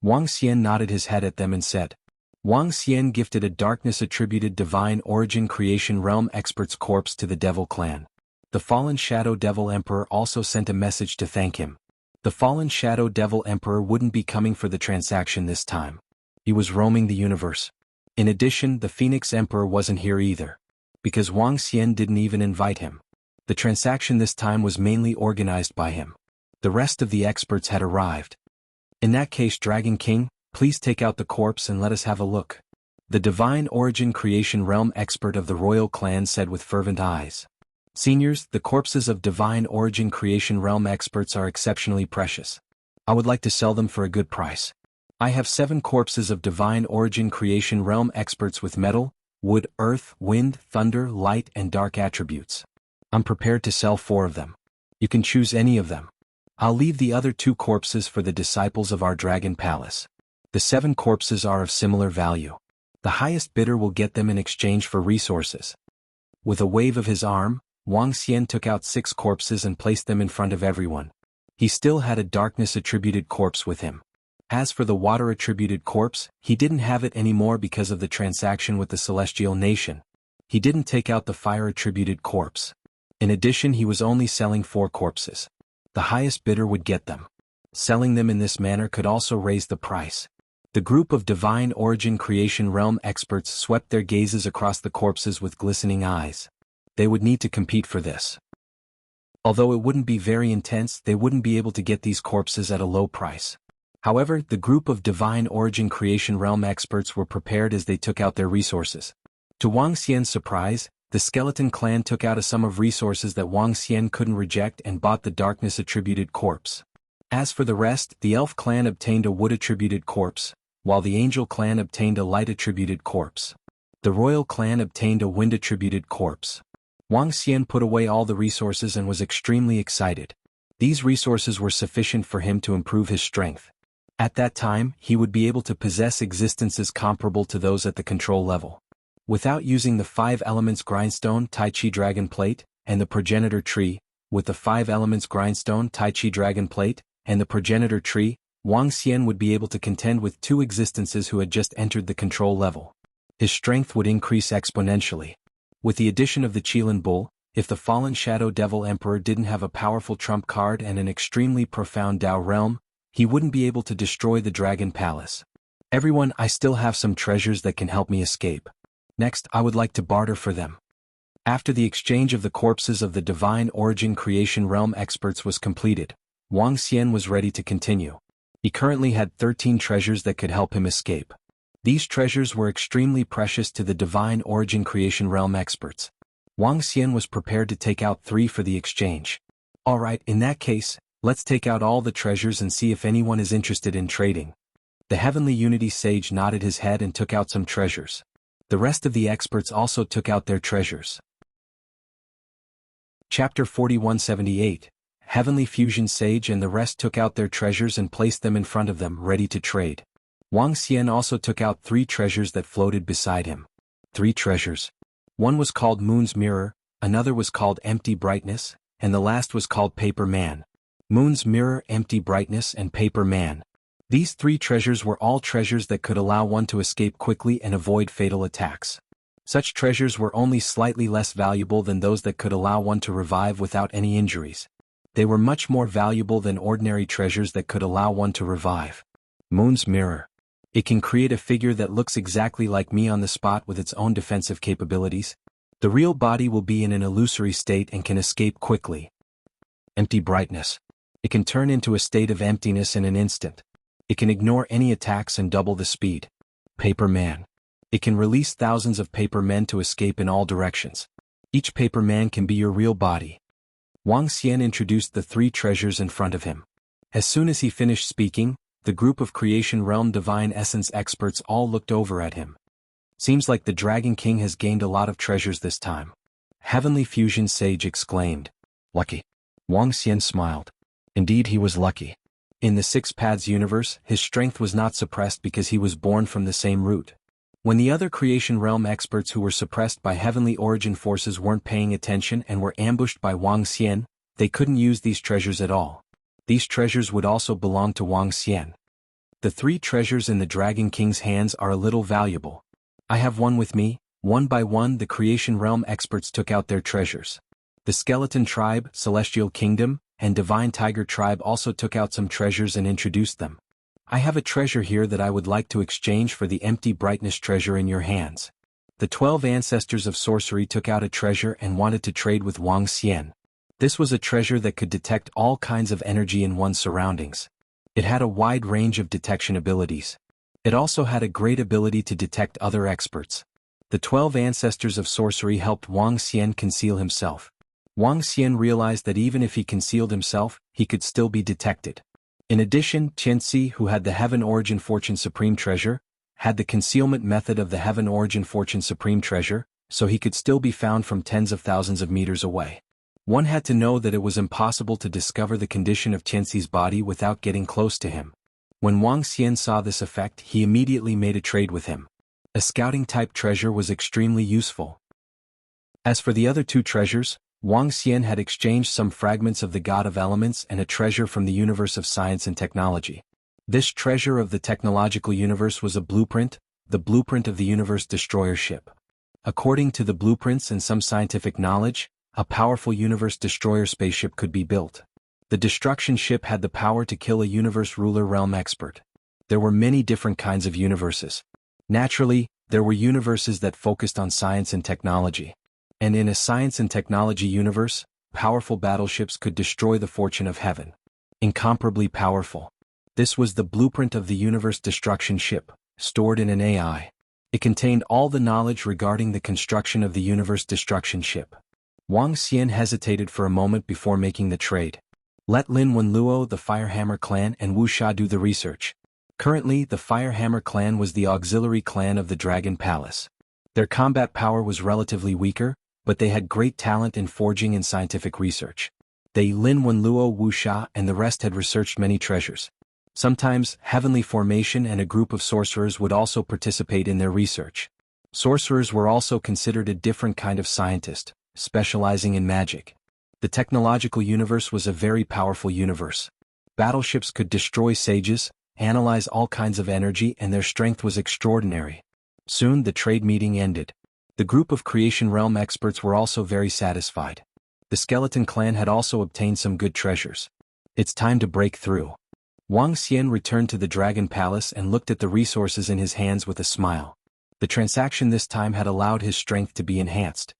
Wang Xian nodded his head at them and said. Wang Xian gifted a darkness-attributed divine origin creation realm expert's corpse to the Devil Clan. The Fallen Shadow Devil Emperor also sent a message to thank him. The Fallen Shadow Devil Emperor wouldn't be coming for the transaction this time. He was roaming the universe. In addition, the Phoenix Emperor wasn't here either. Because Wang Xian didn't even invite him. The transaction this time was mainly organized by him. The rest of the experts had arrived. In that case, Dragon King, please take out the corpse and let us have a look. The Divine Origin Creation Realm expert of the Royal Clan said with fervent eyes. Seniors, the corpses of Divine Origin Creation Realm experts are exceptionally precious. I would like to sell them for a good price. I have 7 corpses of Divine Origin Creation Realm experts with metal, wood, earth, wind, thunder, light, and dark attributes. I'm prepared to sell 4 of them. You can choose any of them. I'll leave the other 2 corpses for the disciples of our Dragon Palace. The 7 corpses are of similar value. The highest bidder will get them in exchange for resources. With a wave of his arm, Wang Xian took out 6 corpses and placed them in front of everyone. He still had a darkness-attributed corpse with him. As for the water-attributed corpse, he didn't have it anymore because of the transaction with the Celestial Nation. He didn't take out the fire-attributed corpse. In addition, he was only selling 4 corpses. The highest bidder would get them. Selling them in this manner could also raise the price. The group of Divine Origin Creation Realm experts swept their gazes across the corpses with glistening eyes. They would need to compete for this. Although it wouldn't be very intense, they wouldn't be able to get these corpses at a low price. However, the group of Divine Origin Creation Realm experts were prepared as they took out their resources. To Wang Xian's surprise, the Skeleton Clan took out a sum of resources that Wang Xian couldn't reject and bought the darkness-attributed corpse. As for the rest, the Elf Clan obtained a wood-attributed corpse, while the Angel Clan obtained a light-attributed corpse. The Royal Clan obtained a wind-attributed corpse. Wang Xian put away all the resources and was extremely excited. These resources were sufficient for him to improve his strength. At that time, he would be able to possess existences comparable to those at the control level. Without using the 5 elements grindstone Tai Chi Dragon Plate, and the progenitor tree, with the 5 elements grindstone Tai Chi Dragon Plate, and the progenitor tree, Wang Xian would be able to contend with 2 existences who had just entered the control level. His strength would increase exponentially. With the addition of the Qilin Bull, if the Fallen Shadow Devil Emperor didn't have a powerful trump card and an extremely profound Dao realm, he wouldn't be able to destroy the Dragon Palace. Everyone, I still have some treasures that can help me escape. Next, I would like to barter for them. After the exchange of the corpses of the Divine Origin Creation Realm experts was completed, Wang Xian was ready to continue. He currently had 13 treasures that could help him escape. These treasures were extremely precious to the Divine Origin Creation Realm experts. Wang Xian was prepared to take out 3 for the exchange. Alright, in that case, let's take out all the treasures and see if anyone is interested in trading. The Heavenly Unity Sage nodded his head and took out some treasures. The rest of the experts also took out their treasures. Chapter 4178. Heavenly Fusion Sage and the rest took out their treasures and placed them in front of them, ready to trade. Wang Xian also took out 3 treasures that floated beside him. 3 treasures. One was called Moon's Mirror, another was called Empty Brightness, and the last was called Paper Man. Moon's Mirror, Empty Brightness, and Paper Man. These 3 treasures were all treasures that could allow one to escape quickly and avoid fatal attacks. Such treasures were only slightly less valuable than those that could allow one to revive without any injuries. They were much more valuable than ordinary treasures that could allow one to revive. Moon's Mirror. It can create a figure that looks exactly like me on the spot with its own defensive capabilities. The real body will be in an illusory state and can escape quickly. Empty Brightness. It can turn into a state of emptiness in an instant. It can ignore any attacks and double the speed. Paper Man. It can release thousands of paper men to escape in all directions. Each paper man can be your real body. Wang Xian introduced the 3 treasures in front of him. As soon as he finished speaking, the group of Creation Realm Divine Essence experts all looked over at him. Seems like the Dragon King has gained a lot of treasures this time. Heavenly Fusion Sage exclaimed. Lucky. Wang Xian smiled. Indeed he was lucky. In the 6 Paths universe, his strength was not suppressed because he was born from the same root. When the other Creation Realm experts who were suppressed by heavenly origin forces weren't paying attention and were ambushed by Wang Xian, they couldn't use these treasures at all. These treasures would also belong to Wang Xian. The 3 treasures in the Dragon King's hands are a little valuable. I have one with me. One by one the Creation Realm experts took out their treasures. The Skeleton Tribe, Celestial Kingdom, and Divine Tiger Tribe also took out some treasures and introduced them. I have a treasure here that I would like to exchange for the Empty Brightness treasure in your hands. The 12 ancestors of sorcery took out a treasure and wanted to trade with Wang Xian. This was a treasure that could detect all kinds of energy in one's surroundings. It had a wide range of detection abilities. It also had a great ability to detect other experts. The 12 ancestors of sorcery helped Wang Xian conceal himself. Wang Xian realized that even if he concealed himself, he could still be detected. In addition, Qianxi, who had the Heaven Origin Fortune Supreme Treasure, had the concealment method of the Heaven Origin Fortune Supreme Treasure, so he could still be found from tens of thousands of meters away. One had to know that it was impossible to discover the condition of Qianxi's body without getting close to him. When Wang Xian saw this effect, he immediately made a trade with him. A scouting-type treasure was extremely useful. As for the other 2 treasures, Wang Xian had exchanged some fragments of the God of Elements and a treasure from the universe of science and technology. This treasure of the technological universe was a blueprint, the blueprint of the universe destroyer ship. According to the blueprints and some scientific knowledge, a powerful universe destroyer spaceship could be built. The destruction ship had the power to kill a universe ruler realm expert. There were many different kinds of universes. Naturally, there were universes that focused on science and technology. And in a science and technology universe, powerful battleships could destroy the fortune of heaven. Incomparably powerful. This was the blueprint of the universe destruction ship, stored in an AI. It contained all the knowledge regarding the construction of the universe destruction ship. Wang Xian hesitated for a moment before making the trade. Let Lin Wenluo, the Firehammer clan, and Wuxia do the research. Currently, the Firehammer clan was the auxiliary clan of the Dragon Palace. Their combat power was relatively weaker, but they had great talent in forging and scientific research. They, Lin Wenluo, Wuxia, and the rest had researched many treasures. Sometimes, Heavenly Formation and a group of sorcerers would also participate in their research. Sorcerers were also considered a different kind of scientist, specializing in magic. The technological universe was a very powerful universe. Battleships could destroy sages, analyze all kinds of energy, and their strength was extraordinary. Soon the trade meeting ended. The group of Creation Realm experts were also very satisfied. The Skeleton Clan had also obtained some good treasures. It's time to break through. Wang Xian returned to the Dragon Palace and looked at the resources in his hands with a smile. The transaction this time had allowed his strength to be enhanced.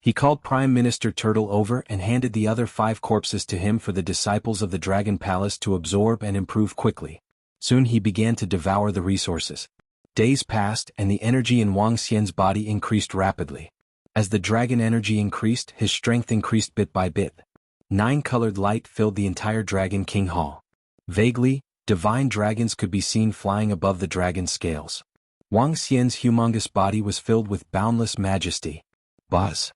He called Prime Minister Turtle over and handed the other 5 corpses to him for the disciples of the Dragon Palace to absorb and improve quickly. Soon he began to devour the resources. Days passed and the energy in Wang Xian's body increased rapidly. As the dragon energy increased, his strength increased bit by bit. 9-colored light filled the entire Dragon King Hall. Vaguely, divine dragons could be seen flying above the dragon scales. Wang Xian's humongous body was filled with boundless majesty. Buzz.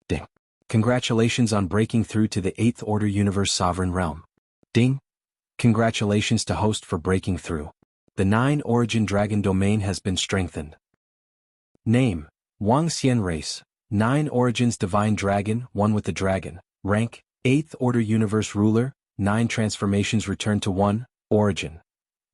Ding. Congratulations on breaking through to the 8th Order Universe Sovereign Realm. Ding. Congratulations to host for breaking through. The 9 Origin Dragon Domain has been strengthened. Name: Wang Xian. Race: 9 Origins Divine Dragon, 1 with the Dragon. Rank: 8th Order Universe Ruler. 9 transformations returned to 1. Origin: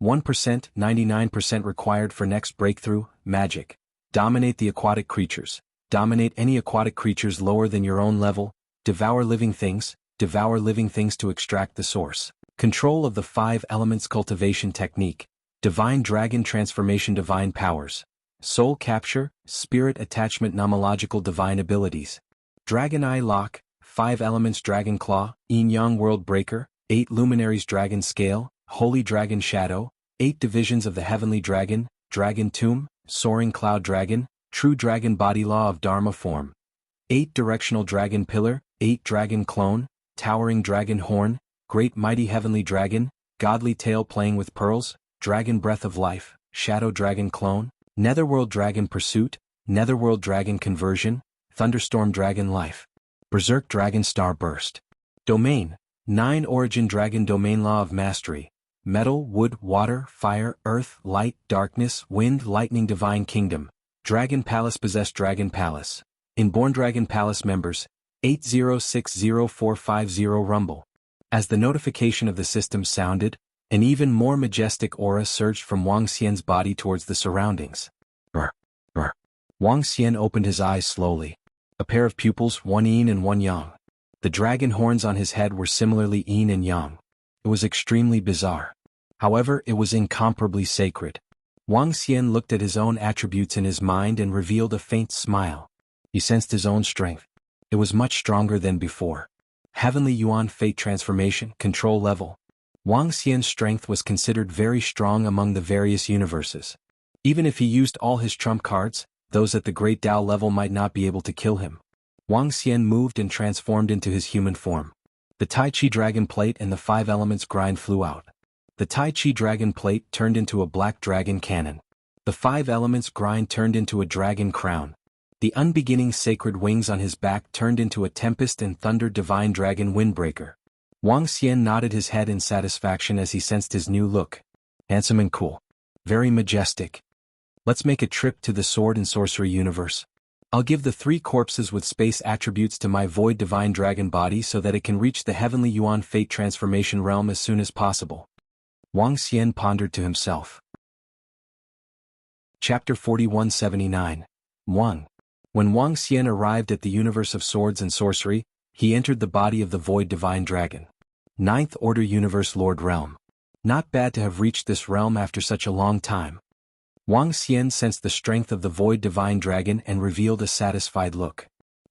1%, 99% required for next breakthrough, magic. Dominate the aquatic creatures. Dominate any aquatic creatures lower than your own level. Devour living things to extract the source. Control of the 5 elements cultivation technique. Divine dragon transformation divine powers. Soul capture, spirit attachment nomological divine abilities. Dragon eye lock, 5 elements dragon claw, yin-yang world breaker, 8 luminaries dragon scale, holy dragon shadow, 8 divisions of the heavenly dragon, dragon tomb, soaring cloud dragon, true dragon body law of dharma form. 8 directional dragon pillar, 8 dragon clone, towering dragon horn, great mighty heavenly dragon, godly tail playing with pearls, dragon breath of life, shadow dragon clone, netherworld dragon pursuit, netherworld dragon conversion, thunderstorm dragon life. Berserk dragon star burst. Domain. 9 origin dragon domain law of mastery. Metal, wood, water, fire, earth, light, darkness, wind, lightning divine kingdom. Dragon palace possessed dragon palace. Inborn dragon palace members. 8060450 rumble. As the notification of the system sounded, an even more majestic aura surged from Wang Xian's body towards the surroundings. Brr, brr. Wang Xian opened his eyes slowly. A pair of pupils, one yin and one yang. The dragon horns on his head were similarly yin and yang. It was extremely bizarre. However, it was incomparably sacred. Wang Xian looked at his own attributes in his mind and revealed a faint smile. He sensed his own strength. It was much stronger than before. Heavenly Yuan Fate Transformation, Control Level. Wang Xian's strength was considered very strong among the various universes. Even if he used all his trump cards, those at the Great Tao level might not be able to kill him. Wang Xian moved and transformed into his human form. The Tai Chi Dragon Plate and the 5 elements grind flew out. The Tai Chi Dragon Plate turned into a black dragon cannon. The 5 elements grind turned into a dragon crown. The unbeginning sacred wings on his back turned into a tempest and thunder divine dragon windbreaker. Wang Xian nodded his head in satisfaction as he sensed his new look. Handsome and cool. Very majestic. Let's make a trip to the sword and sorcery universe. I'll give the 3 corpses with space attributes to my void divine dragon body so that it can reach the heavenly Yuan Fate Transformation realm as soon as possible. Wang Xian pondered to himself. Chapter 4179. Wang. When Wang Xian arrived at the universe of swords and sorcery, he entered the body of the void divine dragon. 9th Order Universe Lord Realm. Not bad to have reached this realm after such a long time. Wang Xian sensed the strength of the void divine dragon and revealed a satisfied look.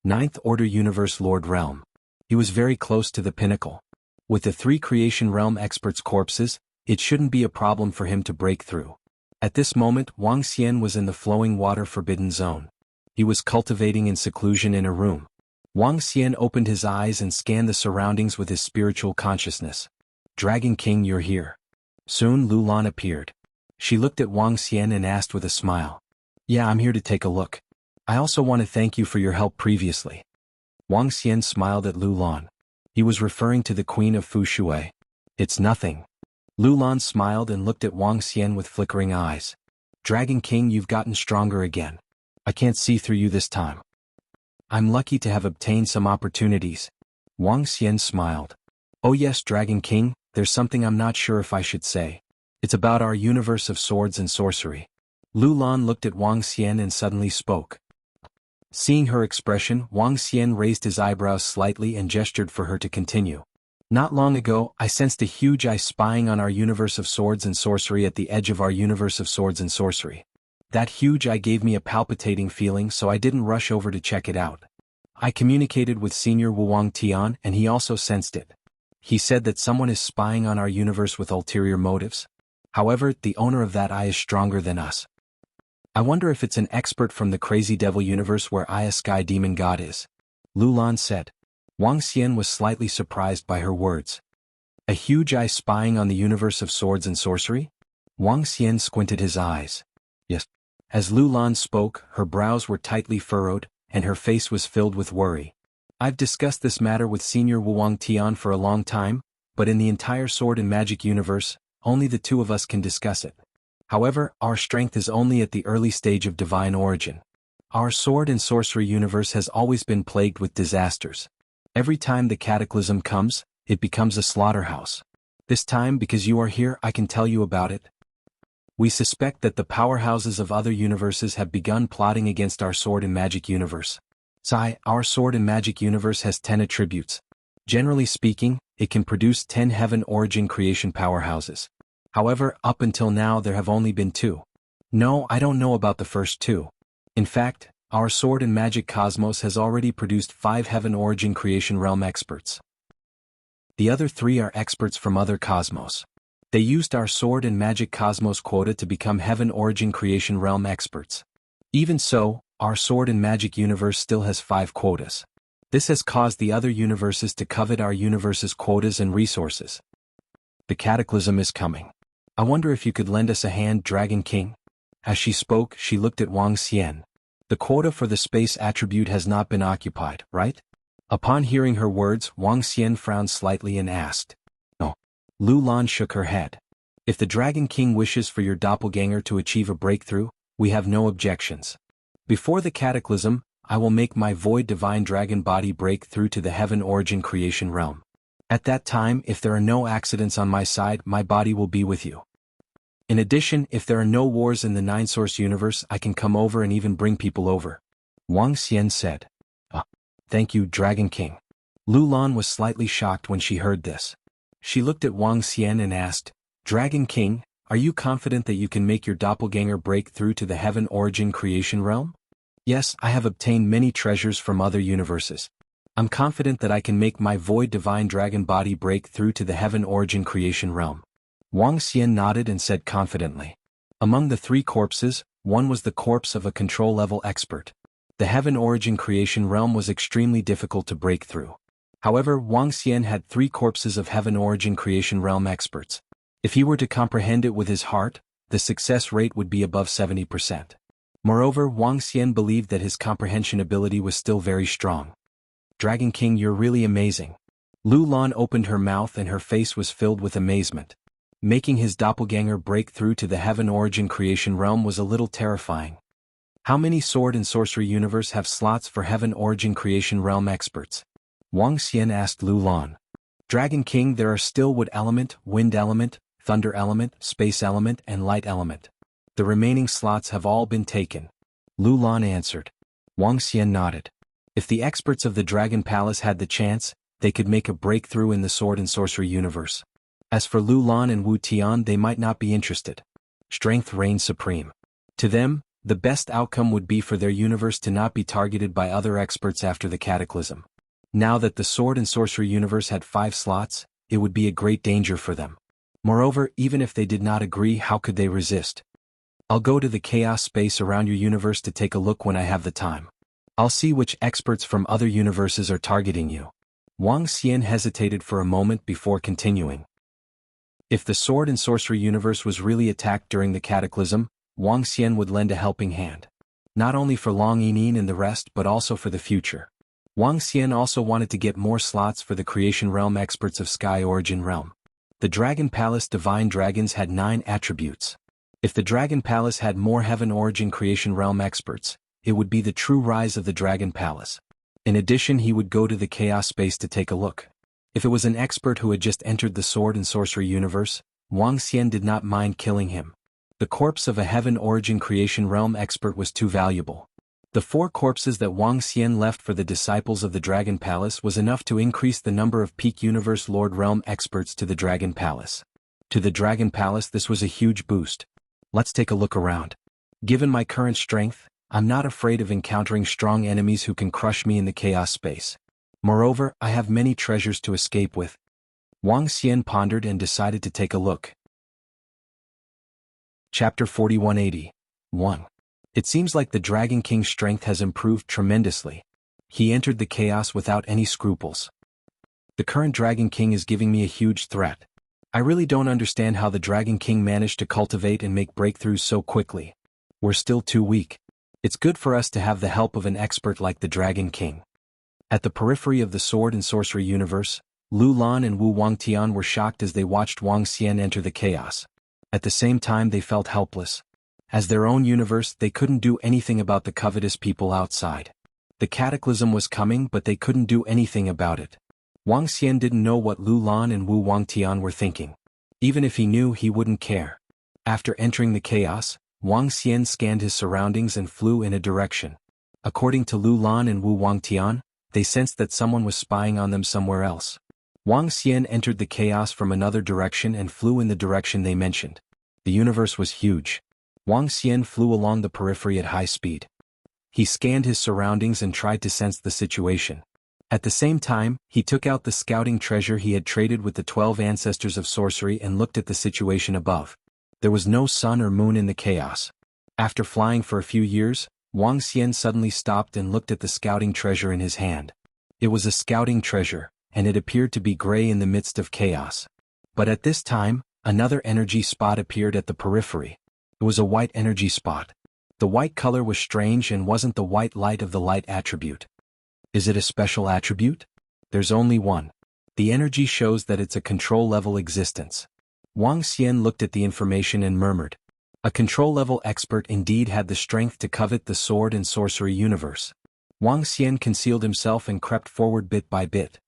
9th Order Universe Lord Realm. He was very close to the pinnacle. With the 3 creation realm experts' corpses, it shouldn't be a problem for him to break through. At this moment, Wang Xian was in the flowing water forbidden zone. He was cultivating in seclusion in a room. Wang Xian opened his eyes and scanned the surroundings with his spiritual consciousness. Dragon King, you're here. Soon Lu Lan appeared. She looked at Wang Xian and asked with a smile. Yeah, I'm here to take a look. I also want to thank you for your help previously. Wang Xian smiled at Lu Lan. He was referring to the Queen of Fu Shui. It's nothing. Lu Lan smiled and looked at Wang Xian with flickering eyes. Dragon King, you've gotten stronger again. I can't see through you this time. I'm lucky to have obtained some opportunities. Wang Xian smiled. Oh yes, Dragon King, there's something I'm not sure if I should say. It's about our universe of swords and sorcery. Lu Lan looked at Wang Xian and suddenly spoke. Seeing her expression, Wang Xian raised his eyebrows slightly and gestured for her to continue. Not long ago, I sensed a huge eye spying on our universe of swords and sorcery at the edge of our universe of swords and sorcery. That huge eye gave me a palpitating feeling, so I didn't rush over to check it out. I communicated with Senior Wuwang Tian and he also sensed it. He said that someone is spying on our universe with ulterior motives. However, the owner of that eye is stronger than us. I wonder if it's an expert from the crazy devil universe where I, a sky demon god, is. Lu Lan said. Wang Xian was slightly surprised by her words. A huge eye spying on the universe of swords and sorcery? Wang Xian squinted his eyes. Yes. As Lu Lan spoke, her brows were tightly furrowed, and her face was filled with worry. I've discussed this matter with Senior Wuwang Tian for a long time, but in the entire sword and magic universe, only the 2 of us can discuss it. However, our strength is only at the early stage of divine origin. Our sword and sorcery universe has always been plagued with disasters. Every time the cataclysm comes, it becomes a slaughterhouse. This time, because you are here, I can tell you about it. We suspect that the powerhouses of other universes have begun plotting against our sword and magic universe. Our sword and magic universe has 10 attributes. Generally speaking, it can produce 10 heaven origin creation powerhouses. However, up until now there have only been 2. No, I don't know about the first 2. In fact, our sword and magic cosmos has already produced 5 heaven origin creation realm experts. The other 3 are experts from other cosmos. They used our sword and magic cosmos quota to become heaven origin creation realm experts. Even so, our sword and magic universe still has 5 quotas. This has caused the other universes to covet our universe's quotas and resources. The cataclysm is coming. I wonder if you could lend us a hand, Dragon King? As she spoke, she looked at Wang Xian. The quota for the space attribute has not been occupied, right? Upon hearing her words, Wang Xian frowned slightly and asked. No. Lu Lan shook her head. If the Dragon King wishes for your doppelganger to achieve a breakthrough, we have no objections. Before the cataclysm, I will make my void divine dragon body break through to the heaven origin creation realm. At that time, if there are no accidents on my side, my body will be with you. In addition, if there are no wars in the 9-source universe, I can come over and even bring people over. Wang Xian said. Thank you, Dragon King. Lu Lan was slightly shocked when she heard this. She looked at Wang Xian and asked, Dragon King, are you confident that you can make your doppelganger break through to the heaven origin creation realm? Yes, I have obtained many treasures from other universes. I'm confident that I can make my void divine dragon body break through to the heaven origin creation realm. Wang Xian nodded and said confidently. Among the 3 corpses, one was the corpse of a control-level expert. The heaven origin creation realm was extremely difficult to break through. However, Wang Xian had 3 corpses of heaven origin creation realm experts. If he were to comprehend it with his heart, the success rate would be above 70%. Moreover, Wang Xian believed that his comprehension ability was still very strong. Dragon King, you're really amazing. Lu Lan opened her mouth and her face was filled with amazement. Making his doppelganger break through to the heaven origin creation realm was a little terrifying. How many sword and sorcery universe have slots for heaven origin creation realm experts? Wang Xian asked Lu Lan. Dragon King, there are still wood element, wind element, thunder element, space element, and light element. The remaining slots have all been taken. Lu Lan answered. Wang Xian nodded. If the experts of the Dragon Palace had the chance, they could make a breakthrough in the sword and sorcery universe. As for Lu Lan and Wu Tian, they might not be interested. Strength reigns supreme. To them, the best outcome would be for their universe to not be targeted by other experts after the cataclysm. Now that the sword and sorcery universe had 5 slots, it would be a great danger for them. Moreover, even if they did not agree, how could they resist? I'll go to the chaos space around your universe to take a look when I have the time. I'll see which experts from other universes are targeting you. Wang Xian hesitated for a moment before continuing. If the sword and sorcery universe was really attacked during the cataclysm, Wang Xian would lend a helping hand. Not only for Long Yinin and the rest but also for the future. Wang Xian also wanted to get more slots for the creation realm experts of Sky Origin Realm. The Dragon Palace Divine Dragons had 9 attributes. If the Dragon Palace had more Heaven Origin Creation Realm experts, it would be the true rise of the Dragon Palace. In addition, he would go to the Chaos Space to take a look. If it was an expert who had just entered the Sword and Sorcery universe, Wang Xian did not mind killing him. The corpse of a Heaven Origin Creation Realm expert was too valuable. The 4 corpses that Wang Xian left for the disciples of the Dragon Palace was enough to increase the number of Peak Universe Lord Realm experts to the Dragon Palace. To the Dragon Palace, this was a huge boost. Let's take a look around. Given my current strength, I'm not afraid of encountering strong enemies who can crush me in the chaos space. Moreover, I have many treasures to escape with. Wang Xian pondered and decided to take a look. Chapter 4180. 1. It seems like the Dragon King's strength has improved tremendously. He entered the chaos without any scruples. The current Dragon King is giving me a huge threat. I really don't understand how the Dragon King managed to cultivate and make breakthroughs so quickly. We're still too weak. It's good for us to have the help of an expert like the Dragon King. At the periphery of the Sword and Sorcery universe, Lu Lan and Wu Wangtian were shocked as they watched Wang Xian enter the chaos. At the same time, they felt helpless. As their own universe, they couldn't do anything about the covetous people outside. The cataclysm was coming, but they couldn't do anything about it. Wang Xian didn't know what Lu Lan and Wu Wangtian were thinking. Even if he knew, he wouldn't care. After entering the chaos, Wang Xian scanned his surroundings and flew in a direction. According to Lu Lan and Wu Wangtian, they sensed that someone was spying on them somewhere else. Wang Xian entered the chaos from another direction and flew in the direction they mentioned. The universe was huge. Wang Xian flew along the periphery at high speed. He scanned his surroundings and tried to sense the situation. At the same time, he took out the scouting treasure he had traded with the 12 ancestors of sorcery and looked at the situation above. There was no sun or moon in the chaos. After flying for a few years, Wang Xian suddenly stopped and looked at the scouting treasure in his hand. It was a scouting treasure, and it appeared to be gray in the midst of chaos. But at this time, another energy spot appeared at the periphery. It was a white energy spot. The white color was strange and wasn't the white light of the light attribute. Is it a special attribute? There's only one. The energy shows that it's a control-level existence. Wang Xian looked at the information and murmured. A control-level expert indeed had the strength to covet the sword and sorcery universe. Wang Xian concealed himself and crept forward bit by bit.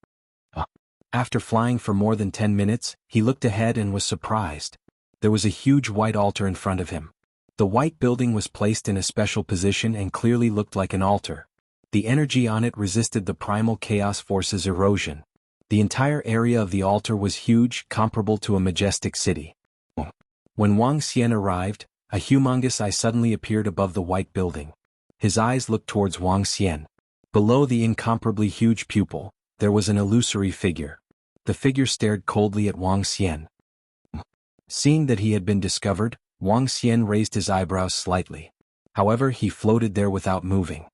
After flying for more than 10 minutes, he looked ahead and was surprised. There was a huge white altar in front of him. The white building was placed in a special position and clearly looked like an altar. The energy on it resisted the primal chaos force's erosion. The entire area of the altar was huge, comparable to a majestic city. When Wang Xian arrived, a humongous eye suddenly appeared above the white building. His eyes looked towards Wang Xian. Below the incomparably huge pupil, there was an illusory figure. The figure stared coldly at Wang Xian. Seeing that he had been discovered, Wang Xian raised his eyebrows slightly. However, he floated there without moving.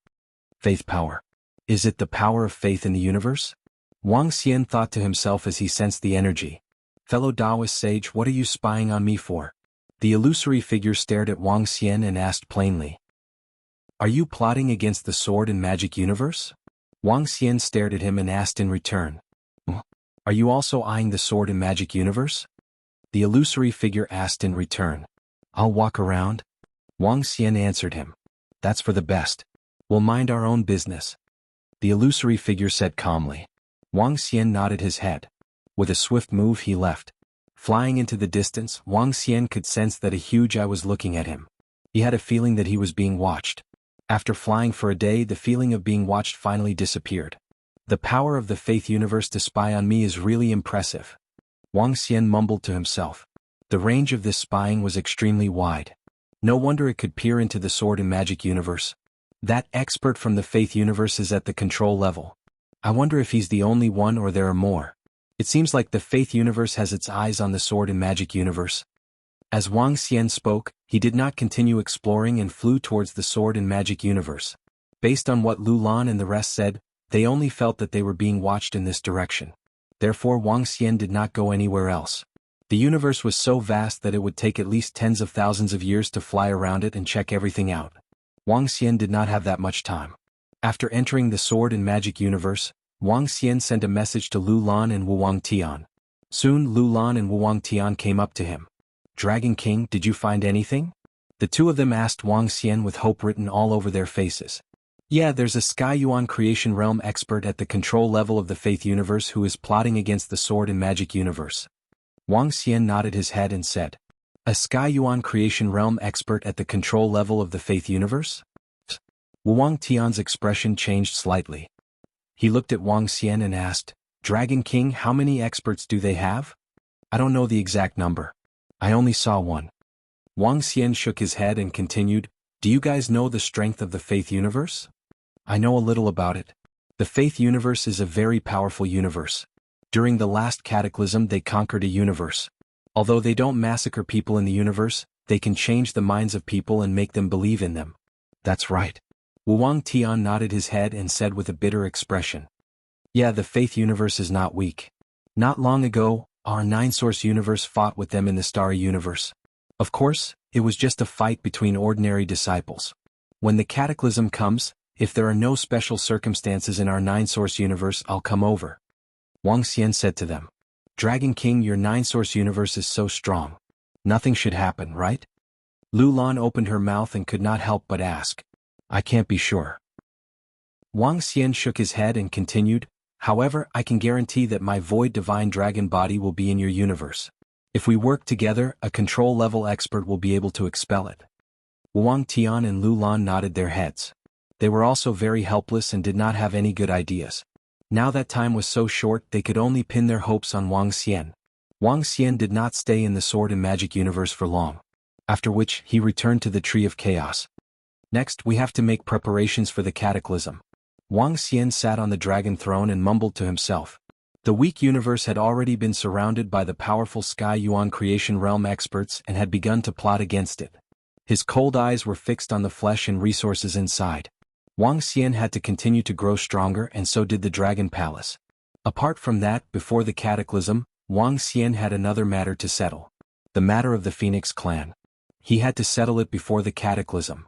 Faith power. Is it the power of faith in the universe? Wang Xian thought to himself as he sensed the energy. Fellow Taoist sage, what are you spying on me for? The illusory figure stared at Wang Xian and asked plainly. Are you plotting against the sword and magic universe? Wang Xian stared at him and asked in return. Are you also eyeing the sword and magic universe? The illusory figure asked in return. I'll walk around. Wang Xian answered him. That's for the best. We'll mind our own business. The illusory figure said calmly. Wang Xian nodded his head. With a swift move he left. Flying into the distance, Wang Xian could sense that a huge eye was looking at him. He had a feeling that he was being watched. After flying for a day, the feeling of being watched finally disappeared. The power of the faith universe to spy on me is really impressive. Wang Xian mumbled to himself. The range of this spying was extremely wide. No wonder it could peer into the sword and magic universe. That expert from the faith universe is at the control level. I wonder if he's the only one or there are more. It seems like the faith universe has its eyes on the sword and magic universe. As Wang Xian spoke, he did not continue exploring and flew towards the sword and magic universe. Based on what Lu Lan and the rest said, they only felt that they were being watched in this direction. Therefore Wang Xian did not go anywhere else. The universe was so vast that it would take at least tens of thousands of years to fly around it and check everything out. Wang Xian did not have that much time. After entering the sword and magic universe, Wang Xian sent a message to Lu Lan and Wu Wangtian. Soon Lu Lan and Wu Wangtian came up to him. Dragon King, did you find anything? The two of them asked Wang Xian with hope written all over their faces. Yeah, there's a Sky Yuan creation realm expert at the control level of the faith universe who is plotting against the sword and magic universe. Wang Xian nodded his head and said, a Sky Yuan creation realm expert at the control level of the faith universe? Wu Wangtian's expression changed slightly. He looked at Wang Xian and asked, Dragon King, how many experts do they have? I don't know the exact number. I only saw one. Wang Xian shook his head and continued, do you guys know the strength of the faith universe? I know a little about it. The faith universe is a very powerful universe. During the last cataclysm they conquered a universe. Although they don't massacre people in the universe, they can change the minds of people and make them believe in them. That's right. Wu Wangtian nodded his head and said with a bitter expression. Yeah, the faith universe is not weak. Not long ago, our nine-source universe fought with them in the starry universe. Of course, it was just a fight between ordinary disciples. When the cataclysm comes, if there are no special circumstances in our nine-source universe, I'll come over. Wang Xian said to them. Dragon King, your nine-source universe is so strong. Nothing should happen, right? Lu Lan opened her mouth and could not help but ask. I can't be sure. Wang Xian shook his head and continued, however, I can guarantee that my void divine dragon body will be in your universe. If we work together, a control-level expert will be able to expel it. Wang Tian and Lu Lan nodded their heads. They were also very helpless and did not have any good ideas. Now that time was so short they could only pin their hopes on Wang Xian. Wang Xian did not stay in the sword and magic universe for long. After which, he returned to the Tree of Chaos. Next, we have to make preparations for the cataclysm. Wang Xian sat on the dragon throne and mumbled to himself. The weak universe had already been surrounded by the powerful Sky Yuan creation realm experts and had begun to plot against it. His cold eyes were fixed on the flesh and resources inside. Wang Xian had to continue to grow stronger, and so did the Dragon Palace. Apart from that, before the cataclysm, Wang Xian had another matter to settle. The matter of the Phoenix clan. He had to settle it before the cataclysm.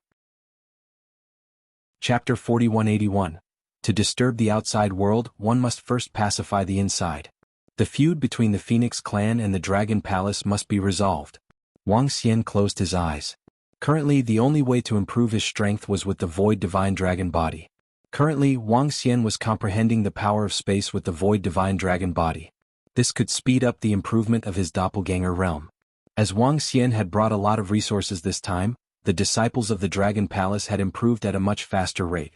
Chapter 4181. To disturb the outside world, one must first pacify the inside. The feud between the Phoenix clan and the Dragon Palace must be resolved. Wang Xian closed his eyes. Currently, the only way to improve his strength was with the Void Divine Dragon Body. Currently, Wang Xian was comprehending the power of space with the Void Divine Dragon Body. This could speed up the improvement of his doppelganger realm. As Wang Xian had brought a lot of resources this time, the disciples of the Dragon Palace had improved at a much faster rate,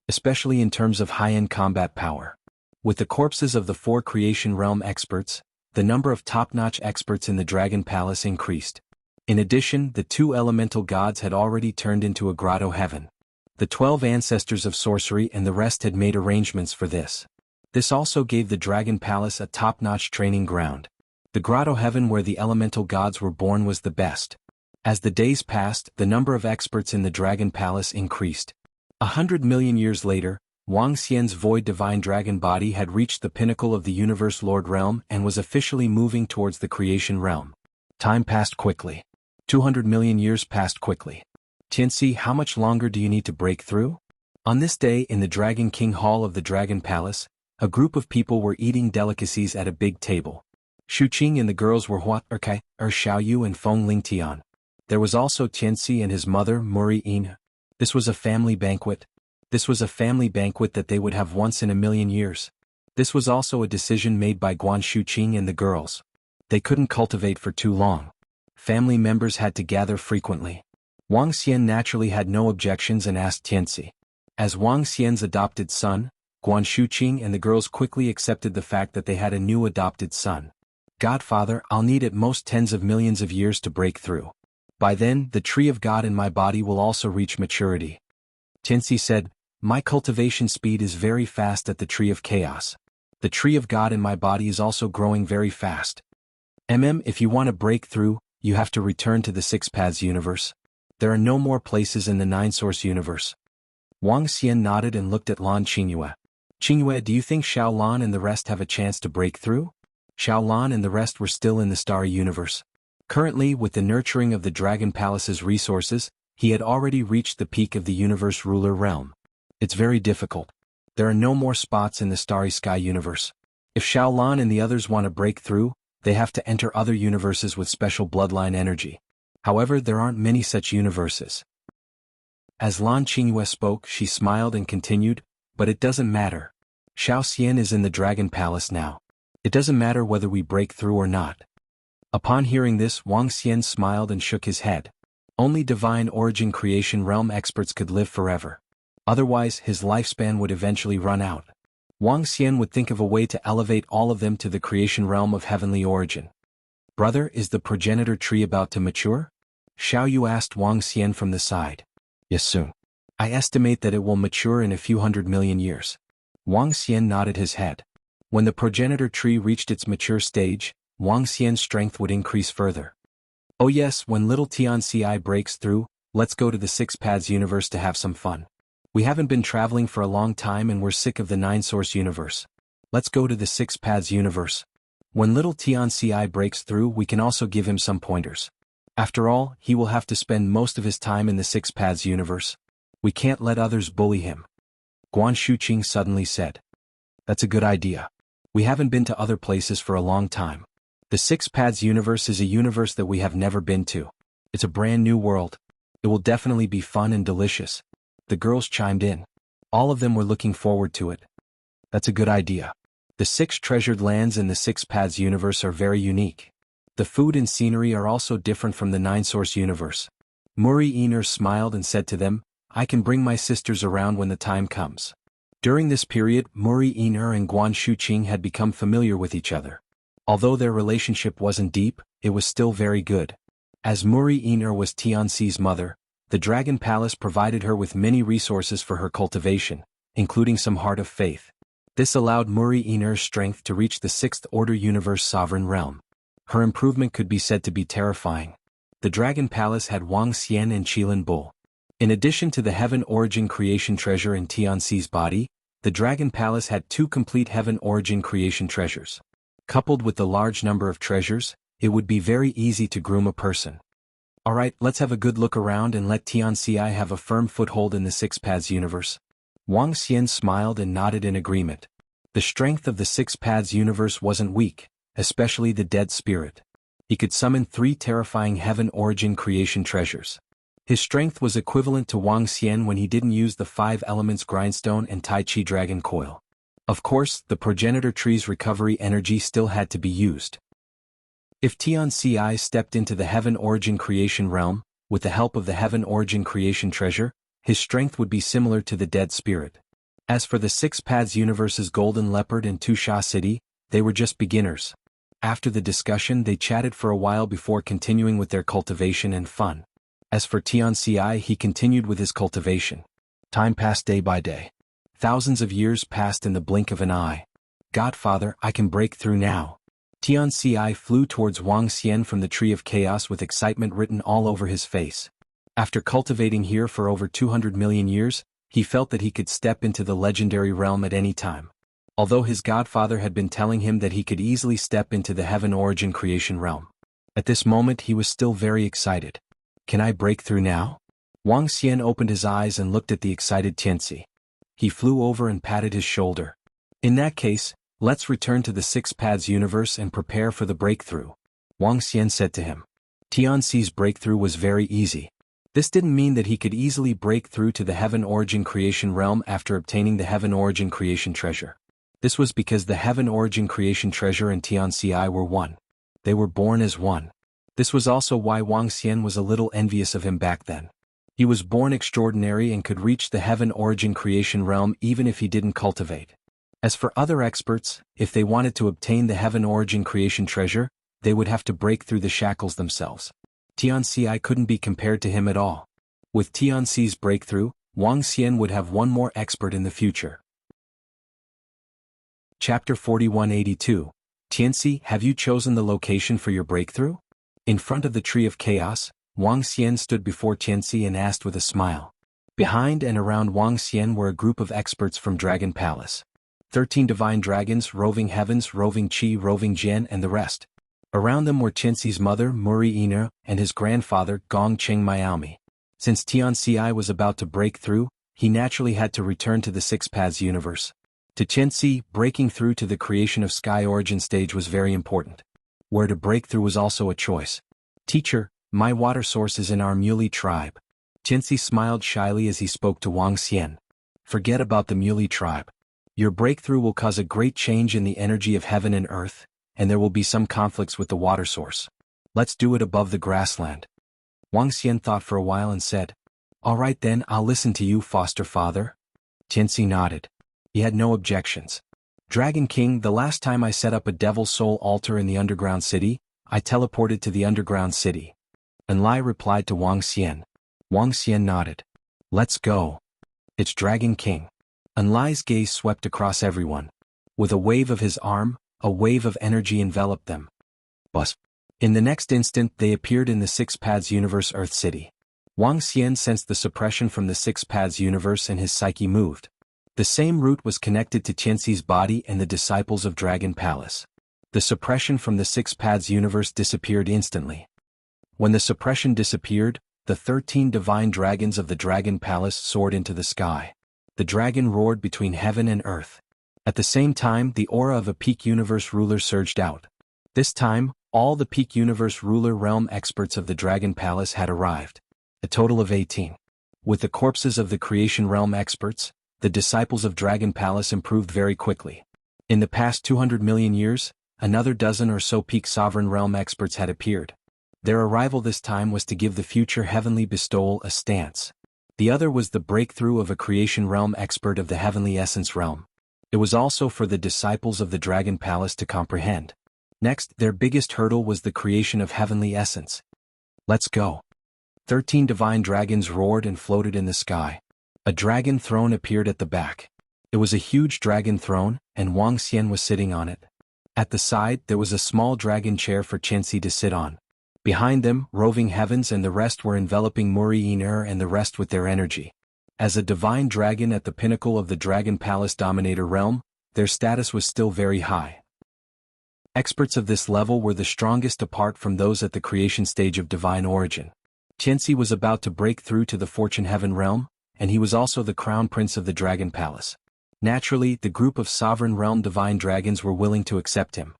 especially in terms of high-end combat power. With the corpses of the 4 creation realm experts, the number of top-notch experts in the Dragon Palace increased. In addition, the 2 elemental gods had already turned into a grotto heaven. The 12 ancestors of sorcery and the rest had made arrangements for this. This also gave the Dragon Palace a top-notch training ground. The grotto heaven where the elemental gods were born was the best. As the days passed, the number of experts in the Dragon Palace increased. 100 million years later, Wang Xian's Void Divine Dragon Body had reached the pinnacle of the Universe Lord realm and was officially moving towards the creation realm. Time passed quickly. 200 million years passed quickly. Tianxi, how much longer do you need to break through? On this day in the Dragon King Hall of the Dragon Palace, a group of people were eating delicacies at a big table. Shu Qing and the girls were Xiaoyu and Feng Lingtian. There was also Tianxi and his mother, Muri Yin. This was a family banquet. This was a family banquet that they would have once in a million years. This was also a decision made by Guan Shuqing and the girls. They couldn't cultivate for too long. Family members had to gather frequently. Wang Xian naturally had no objections and asked Tianxi. As Wang Xian's adopted son, Guan Shuqing and the girls quickly accepted the fact that they had a new adopted son. Godfather, I'll need at most tens of millions of years to break through. By then, the tree of God in my body will also reach maturity. Tianxi said, my cultivation speed is very fast at the Tree of Chaos. The tree of God in my body is also growing very fast. If you want to break through, you have to return to the 6 Paths universe. There are no more places in the 9 Source universe. Wang Xian nodded and looked at Lan Qingyue. Qingyue, do you think Xiao Lan and the rest have a chance to break through? Xiao Lan and the rest were still in the starry universe. Currently, with the nurturing of the Dragon Palace's resources, he had already reached the peak of the universe ruler realm. It's very difficult. There are no more spots in the starry sky universe. If Xiao Lan and the others want to break through, they have to enter other universes with special bloodline energy. However, there aren't many such universes. As Lan Qingyue spoke, she smiled and continued, but it doesn't matter. Xiao Xian is in the Dragon Palace now. It doesn't matter whether we break through or not. Upon hearing this, Wang Xian smiled and shook his head. Only divine origin creation realm experts could live forever. Otherwise, his lifespan would eventually run out. Wang Xian would think of a way to elevate all of them to the creation realm of heavenly origin. Brother, is the progenitor tree about to mature? Xiao Yu asked Wang Xian from the side. Yes, soon. I estimate that it will mature in a few 100 million years. Wang Xian nodded his head. When the progenitor tree reached its mature stage, Wang Xian's strength would increase further. Oh yes, when little Tianxi breaks through, let's go to the 6 Paths universe to have some fun. We haven't been traveling for a long time and we're sick of the 9 Source universe. Let's go to the 6 Paths universe. When little Tianxi breaks through, we can also give him some pointers. After all, he will have to spend most of his time in the 6 Paths universe. We can't let others bully him. Guan Shuqing suddenly said. That's a good idea. We haven't been to other places for a long time. The 6 Paths universe is a universe that we have never been to. It's a brand new world. It will definitely be fun and delicious. The girls chimed in. All of them were looking forward to it. That's a good idea. The 6 treasured lands in the 6 Paths universe are very unique. The food and scenery are also different from the nine-source universe. Muri Ener smiled and said to them, I can bring my sisters around when the time comes. During this period, Muri Ener and Guan Shuqing had become familiar with each other. Although their relationship wasn't deep, it was still very good. As Muri Ener was Tianxi's mother, the Dragon Palace provided her with many resources for her cultivation, including some Heart of Faith. This allowed Muri Ener's strength to reach the Sixth Order Universe Sovereign Realm. Her improvement could be said to be terrifying. The Dragon Palace had Wang Xian and Qilin Bull. In addition to the Heaven Origin Creation Treasure in Tianxi's body, the Dragon Palace had 2 complete Heaven Origin Creation Treasures. Coupled with the large number of treasures, it would be very easy to groom a person. Alright, let's have a good look around and let Tianxi have a firm foothold in the Six Paths universe. Wang Xian smiled and nodded in agreement. The strength of the Six Paths universe wasn't weak, especially the dead spirit. He could summon 3 terrifying Heaven Origin Creation Treasures. His strength was equivalent to Wang Xian when he didn't use the 5 elements Grindstone and Tai Chi Dragon Coil. Of course, the progenitor tree's recovery energy still had to be used. If Tianxi stepped into the Heaven Origin Creation realm, with the help of the Heaven Origin Creation Treasure, his strength would be similar to the dead spirit. As for the Six Paths Universe's Golden Leopard and Tusha City, they were just beginners. After the discussion, they chatted for a while before continuing with their cultivation and fun. As for Tianxi, he continued with his cultivation. Time passed day by day. Thousands of years passed in the blink of an eye. Godfather, I can break through now. Tianxi flew towards Wang Xian from the Tree of Chaos with excitement written all over his face. After cultivating here for over 200 million years, he felt that he could step into the legendary realm at any time. Although his godfather had been telling him that he could easily step into the Heaven Origin Creation realm. At this moment he was still very excited. Can I break through now? Wang Xian opened his eyes and looked at the excited Tianxi. He flew over and patted his shoulder. In that case, let's return to the Six Paths universe and prepare for the breakthrough. Wang Xian said to him. Tianxi's breakthrough was very easy. This didn't mean that he could easily break through to the Heaven Origin Creation realm after obtaining the Heaven Origin Creation Treasure. This was because the Heaven Origin Creation Treasure and Tianxi were one. They were born as one. This was also why Wang Xian was a little envious of him back then. He was born extraordinary and could reach the Heaven Origin Creation realm even if he didn't cultivate. As for other experts, if they wanted to obtain the Heaven Origin Creation Treasure, they would have to break through the shackles themselves. Tianxi couldn't be compared to him at all. With Tianxi's breakthrough, Wang Xian would have one more expert in the future. Chapter 4182. Tianxi, have you chosen the location for your breakthrough? In front of the Tree of Chaos, Wang Xian stood before Tianxi and asked with a smile. Behind and around Wang Xian were a group of experts from Dragon Palace. 13 divine dragons, roving heavens, roving qi, roving jian, and the rest. Around them were Tianxi's mother, Muri Ener, and his grandfather, Gong Cheng Miaomi. Since Tianxi was about to break through, he naturally had to return to the Six Paths universe. To Tianxi, breaking through to the creation of Sky Origin stage was very important. Where to break through was also a choice. Teacher, my water source is in our Muley tribe. Tianxi smiled shyly as he spoke to Wang Xian. Forget about the Muley tribe. Your breakthrough will cause a great change in the energy of heaven and earth, and there will be some conflicts with the water source. Let's do it above the grassland. Wang Xian thought for a while and said, All right then, I'll listen to you, foster father. Tianxi nodded. He had no objections. Dragon King, the last time I set up a Devil's Soul altar in the underground city, I teleported to the underground city. Enlai replied to Wang Xian. Wang Xian nodded. Let's go. It's Dragon King. Enlai's gaze swept across everyone. With a wave of his arm, a wave of energy enveloped them. Bus. In the next instant they appeared in the Six Paths Universe Earth City. Wang Xian sensed the suppression from the Six Paths Universe and his psyche moved. The same root was connected to Tianxi's body and the disciples of Dragon Palace. The suppression from the Six Paths Universe disappeared instantly. When the suppression disappeared, the 13 divine dragons of the Dragon Palace soared into the sky. The dragon roared between heaven and earth. At the same time, the aura of a peak universe ruler surged out. This time, all the peak universe ruler realm experts of the Dragon Palace had arrived. A total of 18. With the corpses of the creation realm experts, the disciples of Dragon Palace improved very quickly. In the past 200 million years, another dozen or so peak sovereign realm experts had appeared. Their arrival this time was to give the future heavenly bestowal a stance. The other was the breakthrough of a creation realm expert of the heavenly essence realm. It was also for the disciples of the Dragon Palace to comprehend. Next, their biggest hurdle was the creation of heavenly essence. Let's go. 13 divine dragons roared and floated in the sky. A dragon throne appeared at the back. It was a huge dragon throne, and Wang Xian was sitting on it. At the side, there was a small dragon chair for Qianxi to sit on. Behind them, roving heavens and the rest were enveloping Muri-Yin-Er and the rest with their energy. As a divine dragon at the pinnacle of the Dragon Palace Dominator realm, their status was still very high. Experts of this level were the strongest apart from those at the creation stage of divine origin. Qianxi was about to break through to the Fortune Heaven realm, and he was also the crown prince of the Dragon Palace. Naturally, the group of sovereign realm divine dragons were willing to accept him.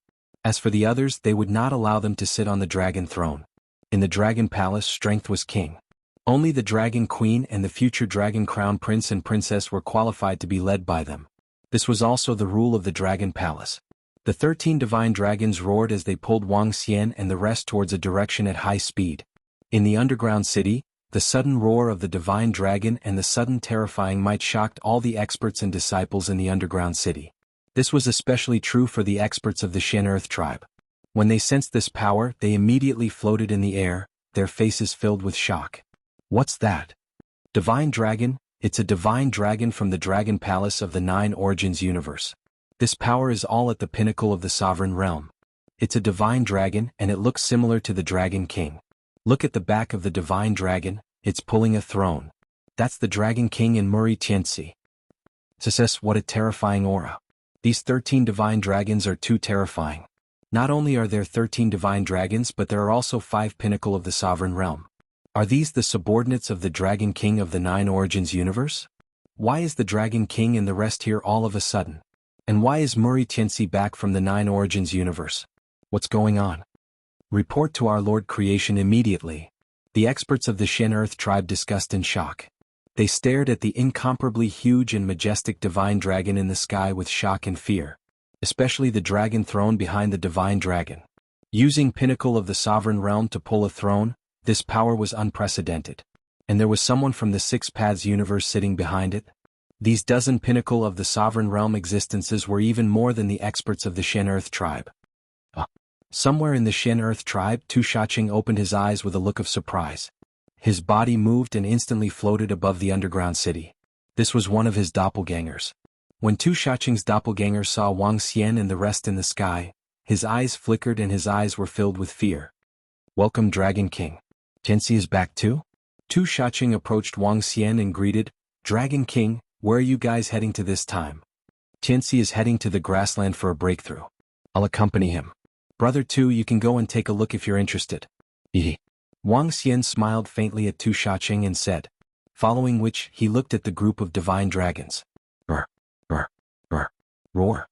As for the others, they would not allow them to sit on the dragon throne. In the Dragon Palace, strength was king. Only the Dragon Queen and the future Dragon Crown Prince and Princess were qualified to be led by them. This was also the rule of the Dragon Palace. The 13 divine dragons roared as they pulled Wang Xian and the rest towards a direction at high speed. In the underground city, the sudden roar of the divine dragon and the sudden terrifying might shocked all the experts and disciples in the underground city. This was especially true for the experts of the Shen Earth tribe. When they sensed this power, they immediately floated in the air, their faces filled with shock. What's that? Divine dragon? It's a divine dragon from the Dragon Palace of the Nine Origins universe. This power is all at the pinnacle of the sovereign realm. It's a divine dragon and it looks similar to the Dragon King. Look at the back of the divine dragon, it's pulling a throne. That's the Dragon King in Muri Qianxi. Success, what a terrifying aura. These 13 divine dragons are too terrifying. Not only are there 13 divine dragons but there are also 5 pinnacle of the sovereign realm. Are these the subordinates of the Dragon King of the Nine Origins universe? Why is the Dragon King and the rest here all of a sudden? And why is Muri Qianxi back from the Nine Origins universe? What's going on? Report to our Lord Creation immediately. The experts of the Shen Earth tribe discussed in shock. They stared at the incomparably huge and majestic divine dragon in the sky with shock and fear. Especially the dragon throne behind the divine dragon. Using pinnacle of the sovereign realm to pull a throne, this power was unprecedented. And there was someone from the Six Paths universe sitting behind it. These dozen pinnacle of the sovereign realm existences were even more than the experts of the Shen Earth tribe. Somewhere in the Shen Earth tribe, Tu Shaqing opened his eyes with a look of surprise. His body moved and instantly floated above the underground city. This was one of his doppelgangers. When Tu Shaqing's doppelganger saw Wang Xian and the rest in the sky, his eyes flickered and his eyes were filled with fear. Welcome, Dragon King. Qianxi is back too? Tu Shaqing approached Wang Xian and greeted, Dragon King, where are you guys heading to this time? Qianxi is heading to the grassland for a breakthrough. I'll accompany him. Brother Tu, you can go and take a look if you're interested. Wang Xian smiled faintly at Tu Shaqing and said, following which he looked at the group of divine dragons. Roar.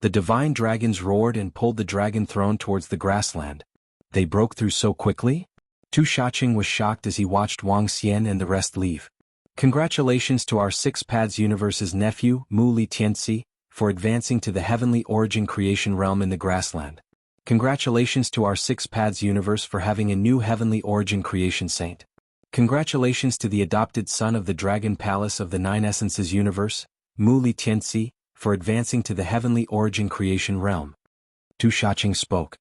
The divine dragons roared and pulled the dragon throne towards the grassland. They broke through so quickly? Tu Shaqing was shocked as he watched Wang Xian and the rest leave. Congratulations to our Six Paths Universe's nephew, Mu Li Tianxi, for advancing to the heavenly origin creation realm in the grassland. Congratulations to our Six Paths Universe for having a new heavenly origin creation saint. Congratulations to the adopted son of the Dragon Palace of the Nine Essences Universe, Mu Li Tianxi, for advancing to the heavenly origin creation realm. Tu Shaqing spoke.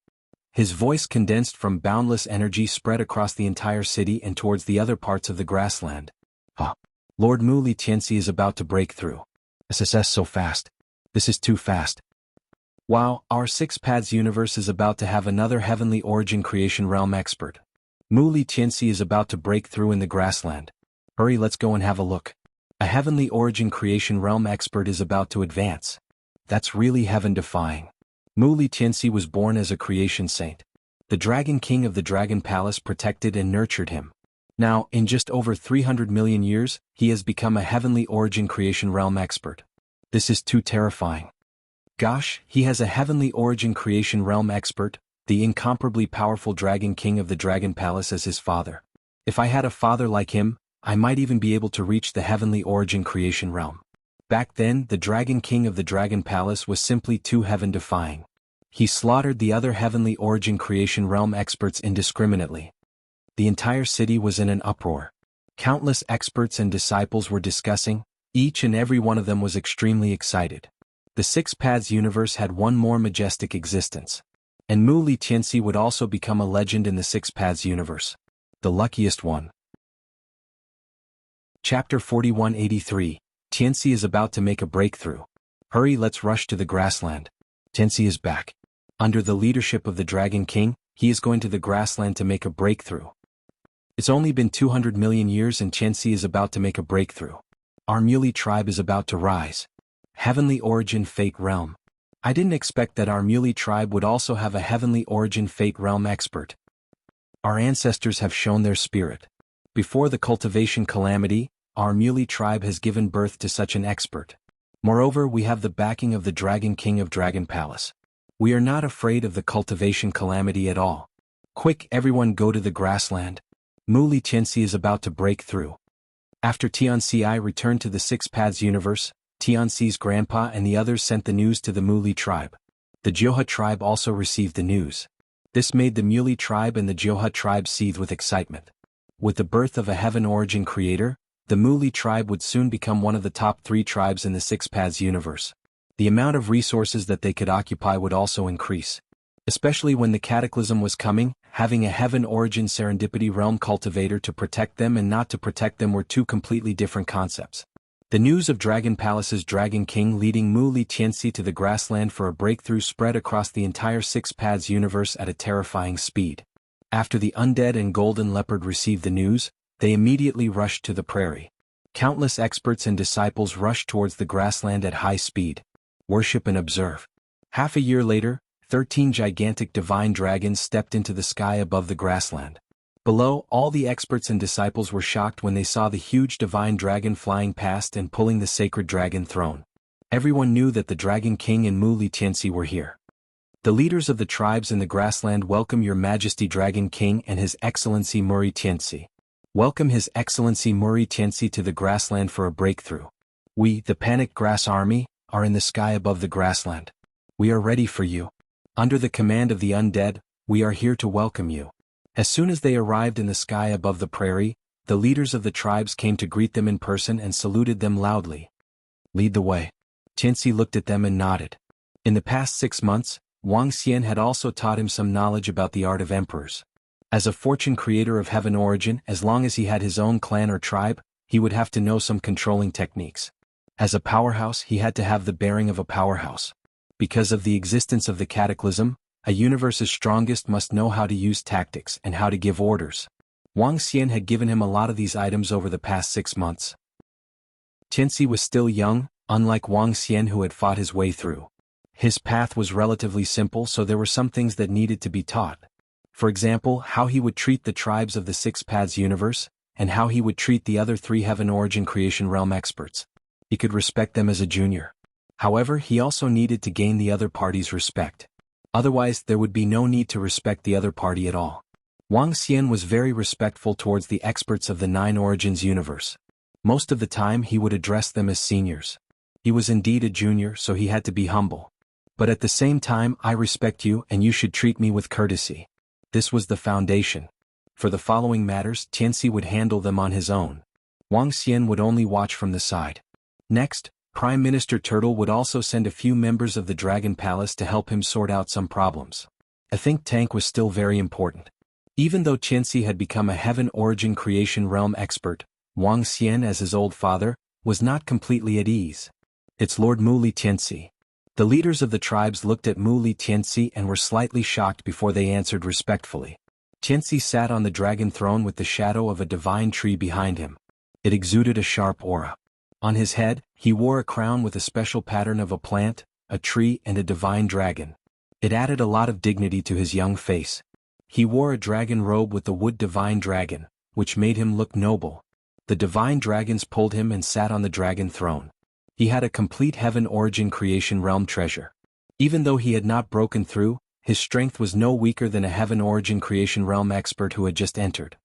His voice condensed from boundless energy spread across the entire city and towards the other parts of the grassland. Lord Mu Li Tianxi is about to break through. SSS so fast. This is too fast. Wow, our Six Paths universe is about to have another heavenly origin creation realm expert. Mu Li Tianxi is about to break through in the grassland. Hurry, let's go and have a look. A heavenly origin creation realm expert is about to advance. That's really heaven-defying. Mu Li Tianxi was born as a creation saint. The Dragon King of the Dragon Palace protected and nurtured him. Now, in just over 300 million years, he has become a heavenly origin creation realm expert. This is too terrifying. Gosh, he has a heavenly origin creation realm expert, the incomparably powerful Dragon King of the Dragon Palace as his father. If I had a father like him, I might even be able to reach the heavenly origin creation realm. Back then, the Dragon King of the Dragon Palace was simply too heaven-defying. He slaughtered the other heavenly origin creation realm experts indiscriminately. The entire city was in an uproar. Countless experts and disciples were discussing, each and every one of them was extremely excited. The Six Paths universe had one more majestic existence. And Mu Li Tianxi would also become a legend in the Six Paths universe. The luckiest one. Chapter 4183, Tianxi is about to make a breakthrough. Hurry, let's rush to the grassland. Tianxi is back. Under the leadership of the Dragon King, he is going to the grassland to make a breakthrough. It's only been 200 million years and Tianxi is about to make a breakthrough. Our Mu Li tribe is about to rise. Heavenly origin fate realm. I didn't expect that our Mu Li tribe would also have a heavenly origin fate realm expert. Our ancestors have shown their spirit. Before the cultivation calamity, our Mu Li tribe has given birth to such an expert. Moreover, we have the backing of the Dragon King of Dragon Palace. We are not afraid of the cultivation calamity at all. Quick, everyone go to the grassland. Mu Li Tianxi is about to break through. After Tianxi returned to the Six Paths universe, Tianxi's grandpa and the others sent the news to the Mu Li tribe. The Jianghu tribe also received the news. This made the Mu Li tribe and the Jianghu tribe seethe with excitement. With the birth of a heaven origin creator, the Mu Li tribe would soon become one of the top 3 tribes in the Six Paths universe. The amount of resources that they could occupy would also increase. Especially when the cataclysm was coming, having a heaven origin serendipity realm cultivator to protect them and not to protect them were two completely different concepts. The news of Dragon Palace's Dragon King leading Mu Li Tianxi to the grassland for a breakthrough spread across the entire Six Paths universe at a terrifying speed. After the undead and golden leopard received the news, they immediately rushed to the prairie. Countless experts and disciples rushed towards the grassland at high speed. Worship and observe. Half a year later, 13 gigantic divine dragons stepped into the sky above the grassland. Below, all the experts and disciples were shocked when they saw the huge divine dragon flying past and pulling the sacred dragon throne. Everyone knew that the Dragon King and Mu Li Tianxi were here. The leaders of the tribes in the grassland welcome Your Majesty Dragon King and His Excellency Mu Li Tianxi. Welcome His Excellency Mu Li Tianxi to the grassland for a breakthrough. We, the Panic Grass Army, are in the sky above the grassland. We are ready for you. Under the command of the undead, we are here to welcome you. As soon as they arrived in the sky above the prairie, the leaders of the tribes came to greet them in person and saluted them loudly. Lead the way. Tianxi looked at them and nodded. In the past 6 months, Wuxia had also taught him some knowledge about the art of emperors. As a fortune creator of heaven origin, as long as he had his own clan or tribe, he would have to know some controlling techniques. As a powerhouse, he had to have the bearing of a powerhouse. Because of the existence of the cataclysm, a universe's strongest must know how to use tactics and how to give orders. Wuxia had given him a lot of these items over the past 6 months. Tianxi was still young, unlike Wuxia who had fought his way through. His path was relatively simple, so there were some things that needed to be taught. For example, how he would treat the tribes of the Six Paths universe, and how he would treat the other 3 heaven origin creation realm experts. He could respect them as a junior. However, he also needed to gain the other party's respect. Otherwise, there would be no need to respect the other party at all. Wuxia was very respectful towards the experts of the 9 Origins universe. Most of the time he would address them as seniors. He was indeed a junior, so he had to be humble. But at the same time, I respect you and you should treat me with courtesy. This was the foundation. For the following matters, Tianxi would handle them on his own. Wuxia would only watch from the side. Next, Prime Minister Turtle would also send a few members of the Dragon Palace to help him sort out some problems. A think tank was still very important. Even though Tianxi had become a heaven origin creation realm expert, Wuxia, as his old father, was not completely at ease. It's Lord Mu Li Tianxi. The leaders of the tribes looked at Mu Li Tianxi and were slightly shocked before they answered respectfully. Tianxi sat on the dragon throne with the shadow of a divine tree behind him. It exuded a sharp aura. On his head, he wore a crown with a special pattern of a plant, a tree and a divine dragon. It added a lot of dignity to his young face. He wore a dragon robe with the wood divine dragon, which made him look noble. The divine dragons pulled him and sat on the dragon throne. He had a complete heaven origin creation realm treasure. Even though he had not broken through, his strength was no weaker than a heaven origin creation realm expert who had just entered.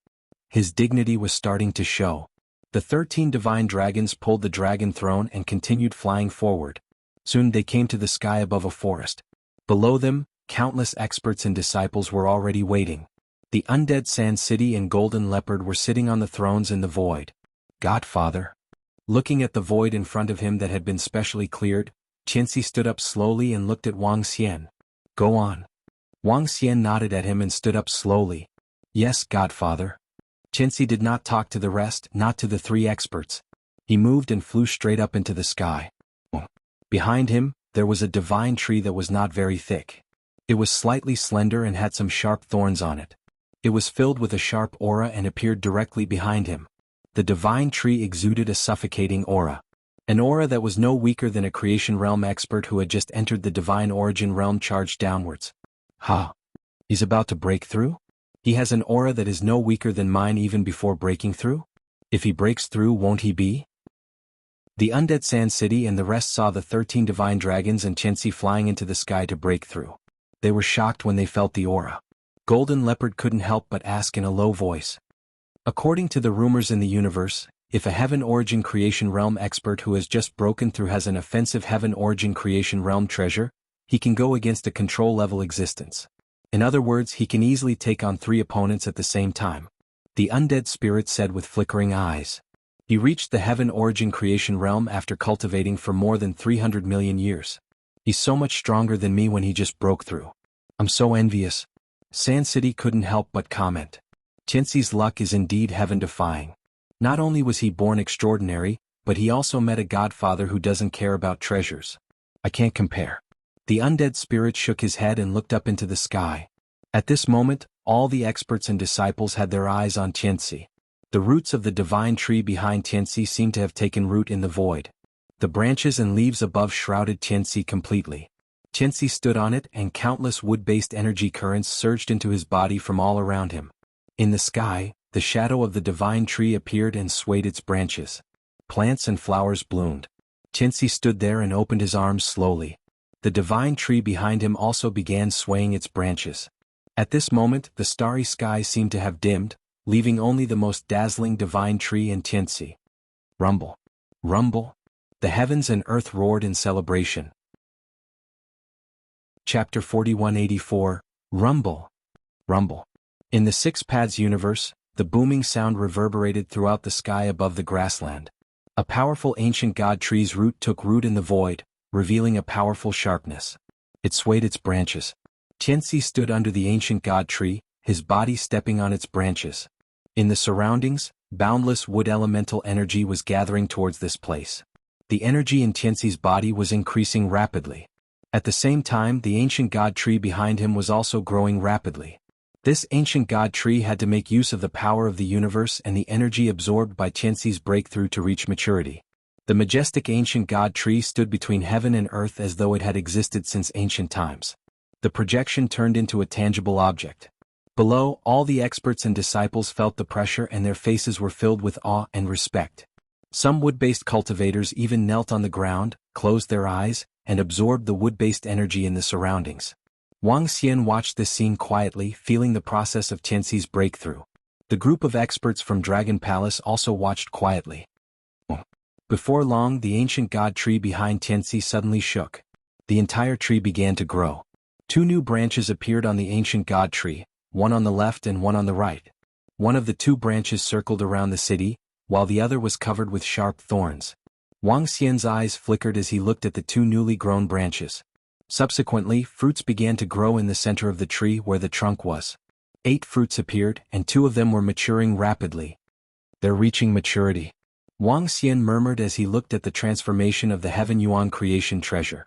His dignity was starting to show. The 13 divine dragons pulled the dragon throne and continued flying forward. Soon they came to the sky above a forest. Below them, countless experts and disciples were already waiting. The undead Sand City and Golden Leopard were sitting on the thrones in the void. Godfather. Looking at the void in front of him that had been specially cleared, Qianxi stood up slowly and looked at Wang Xian. Go on. Wang Xian nodded at him and stood up slowly. Yes, Godfather. Qianxi did not talk to the rest, not to the three experts. He moved and flew straight up into the sky. Behind him, there was a divine tree that was not very thick. It was slightly slender and had some sharp thorns on it. It was filled with a sharp aura and appeared directly behind him. The divine tree exuded a suffocating aura. An aura that was no weaker than a creation realm expert who had just entered the divine origin realm charged downwards. Ha! He's about to break through? He has an aura that is no weaker than mine even before breaking through? If he breaks through, won't he be? The undead Sand City and the rest saw the 13 divine dragons and Qianxi flying into the sky to break through. They were shocked when they felt the aura. Golden Leopard couldn't help but ask in a low voice. According to the rumors in the universe, if a Heaven Origin Creation Realm expert who has just broken through has an offensive Heaven Origin Creation Realm treasure, he can go against a control-level existence. In other words, he can easily take on 3 opponents at the same time. The undead spirit said with flickering eyes. He reached the Heaven Origin Creation Realm after cultivating for more than 300 million years. He's so much stronger than me when he just broke through. I'm so envious. Sand City couldn't help but comment. Qianxi's luck is indeed heaven-defying. Not only was he born extraordinary, but he also met a godfather who doesn't care about treasures. I can't compare. The undead spirit shook his head and looked up into the sky. At this moment, all the experts and disciples had their eyes on Qianxi. The roots of the divine tree behind Qianxi seemed to have taken root in the void. The branches and leaves above shrouded Qianxi completely. Qianxi stood on it and countless wood-based energy currents surged into his body from all around him. In the sky, the shadow of the divine tree appeared and swayed its branches. Plants and flowers bloomed. Qianxi stood there and opened his arms slowly. The divine tree behind him also began swaying its branches. At this moment, the starry sky seemed to have dimmed, leaving only the most dazzling divine tree and Qianxi. Rumble. Rumble. The heavens and earth roared in celebration. Chapter 4184, Rumble. Rumble. In the Six Paths universe, the booming sound reverberated throughout the sky above the grassland. A powerful ancient god tree's root took root in the void, revealing a powerful sharpness. It swayed its branches. Qianxi stood under the ancient god tree, his body stepping on its branches. In the surroundings, boundless wood elemental energy was gathering towards this place. The energy in Qianxi's body was increasing rapidly. At the same time, the ancient god tree behind him was also growing rapidly. This ancient god tree had to make use of the power of the universe and the energy absorbed by Qianxi's breakthrough to reach maturity. The majestic ancient god tree stood between heaven and earth as though it had existed since ancient times. The projection turned into a tangible object. Below, all the experts and disciples felt the pressure and their faces were filled with awe and respect. Some wood-based cultivators even knelt on the ground, closed their eyes, and absorbed the wood-based energy in the surroundings. Wang Xian watched this scene quietly, feeling the process of Qianxi's breakthrough. The group of experts from Dragon Palace also watched quietly. Before long, the ancient god tree behind Qianxi suddenly shook. The entire tree began to grow. 2 new branches appeared on the ancient god tree, one on the left and one on the right. One of the 2 branches circled around the city, while the other was covered with sharp thorns. Wang Xian's eyes flickered as he looked at the 2 newly grown branches. Subsequently, fruits began to grow in the center of the tree where the trunk was. 8 fruits appeared, and 2 of them were maturing rapidly. They're reaching maturity. Wang Xian murmured as he looked at the transformation of the Heaven Yuan creation treasure.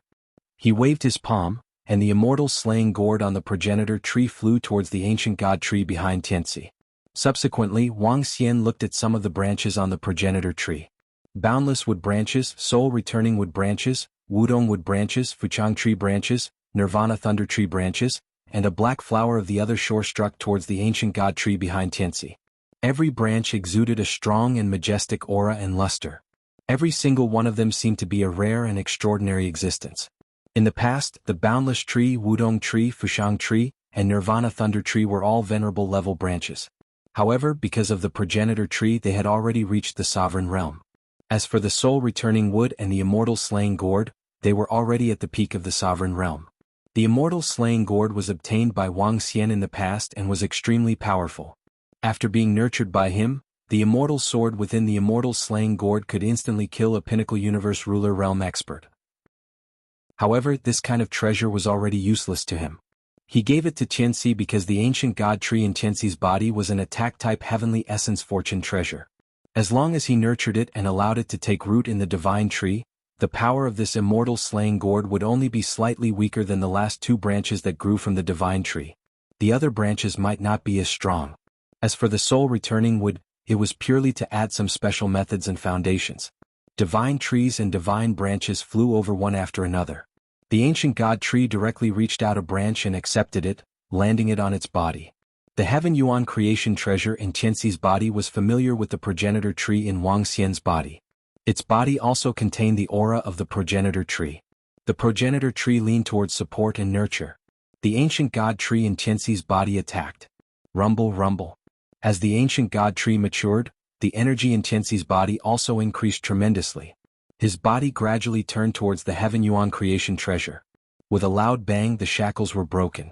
He waved his palm, and the immortal slaying gourd on the progenitor tree flew towards the ancient god tree behind Qianxi. Subsequently, Wang Xian looked at some of the branches on the progenitor tree. Boundless wood branches, soul returning wood branches, Wudong wood branches, Fuchang tree branches, Nirvana thunder tree branches, and a black flower of the other shore struck towards the ancient god tree behind Qianxi. Every branch exuded a strong and majestic aura and luster. Every single one of them seemed to be a rare and extraordinary existence. In the past, the boundless tree, Wudong tree, Fuchang tree, and Nirvana thunder tree were all venerable level branches. However, because of the progenitor tree, they had already reached the sovereign realm. As for the soul returning wood and the immortal slaying gourd, they were already at the peak of the sovereign realm. The immortal slaying gourd was obtained by Wang Xian in the past and was extremely powerful. After being nurtured by him, the immortal sword within the immortal slaying gourd could instantly kill a pinnacle universe ruler realm expert. However, this kind of treasure was already useless to him. He gave it to Qianxi because the ancient god tree in Qianxi's body was an attack-type heavenly essence fortune treasure. As long as he nurtured it and allowed it to take root in the divine tree, the power of this immortal slaying gourd would only be slightly weaker than the last two branches that grew from the divine tree. The other branches might not be as strong. As for the soul returning wood, it was purely to add some special methods and foundations. Divine trees and divine branches flew over one after another. The ancient god tree directly reached out a branch and accepted it, landing it on its body. The Heaven Yuan creation treasure in Qianxi's body was familiar with the progenitor tree in Wang Xian's body. Its body also contained the aura of the progenitor tree. The progenitor tree leaned towards support and nurture. The ancient god tree in Qianxi's body attacked. Rumble, rumble. As the ancient god tree matured, the energy in Qianxi's body also increased tremendously. His body gradually turned towards the Heaven Yuan creation treasure. With a loud bang, the shackles were broken.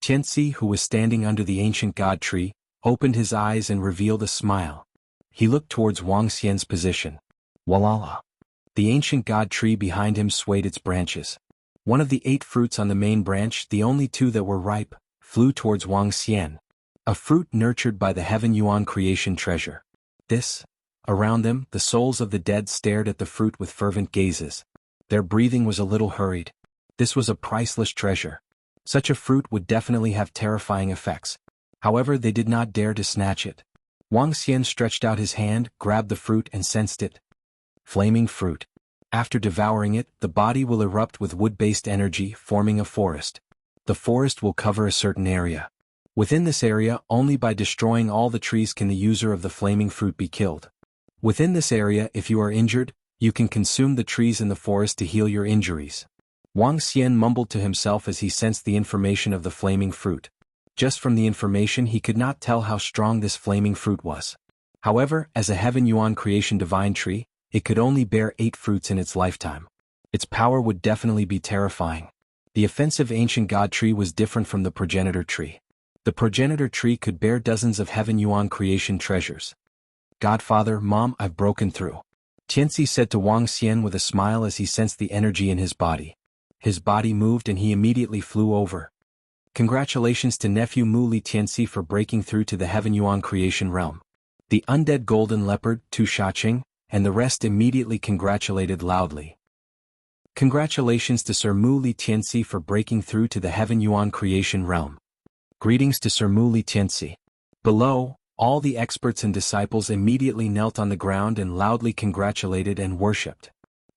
Qianxi, who was standing under the ancient god tree, opened his eyes and revealed a smile. He looked towards Wang Xian's position. Walala. The ancient god tree behind him swayed its branches. One of the 8 fruits on the main branch, the only 2 that were ripe, flew towards Wang Xian. A fruit nurtured by the Heaven Yuan creation treasure. Around them, the souls of the dead stared at the fruit with fervent gazes. Their breathing was a little hurried. This was a priceless treasure. Such a fruit would definitely have terrifying effects. However, they did not dare to snatch it. Wang Xian stretched out his hand, grabbed the fruit and sensed it. Flaming fruit. After devouring it, the body will erupt with wood-based energy, forming a forest. The forest will cover a certain area. Within this area, only by destroying all the trees can the user of the flaming fruit be killed. Within this area, if you are injured, you can consume the trees in the forest to heal your injuries. Wang Xian mumbled to himself as he sensed the information of the flaming fruit. Just from the information he could not tell how strong this flaming fruit was. However, as a Heaven Yuan creation divine tree, it could only bear 8 fruits in its lifetime. Its power would definitely be terrifying. The offensive ancient god tree was different from the progenitor tree. The progenitor tree could bear dozens of Heaven Yuan creation treasures. Godfather, Mom, I've broken through. Qianxi said to Wang Xian with a smile as he sensed the energy in his body. His body moved and he immediately flew over. Congratulations to nephew Mu Li Qianxi for breaking through to the Heaven Yuan creation realm. The undead golden leopard, Tu Shaqing, and the rest immediately congratulated loudly. Congratulations to Sir Mu Li Qianxi for breaking through to the Heaven Yuan creation realm. Greetings to Sir Mu Li Qianxi. Below, all the experts and disciples immediately knelt on the ground and loudly congratulated and worshipped.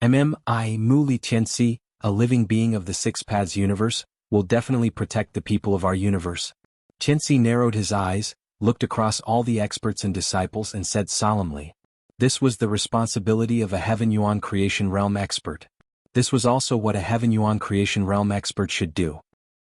I, Mu Li Qianxi, a living being of the 6 Paths universe, will definitely protect the people of our universe. Qianxi narrowed his eyes, looked across all the experts and disciples and said solemnly. This was the responsibility of a Heaven Yuan creation realm expert. This was also what a Heaven Yuan creation realm expert should do.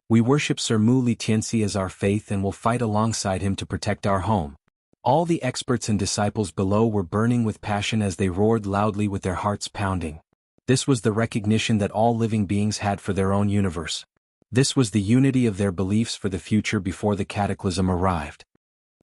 We worship Sir Mu Li Qianxi as our faith and will fight alongside him to protect our home. All the experts and disciples below were burning with passion as they roared loudly with their hearts pounding. This was the recognition that all living beings had for their own universe. This was the unity of their beliefs for the future before the cataclysm arrived.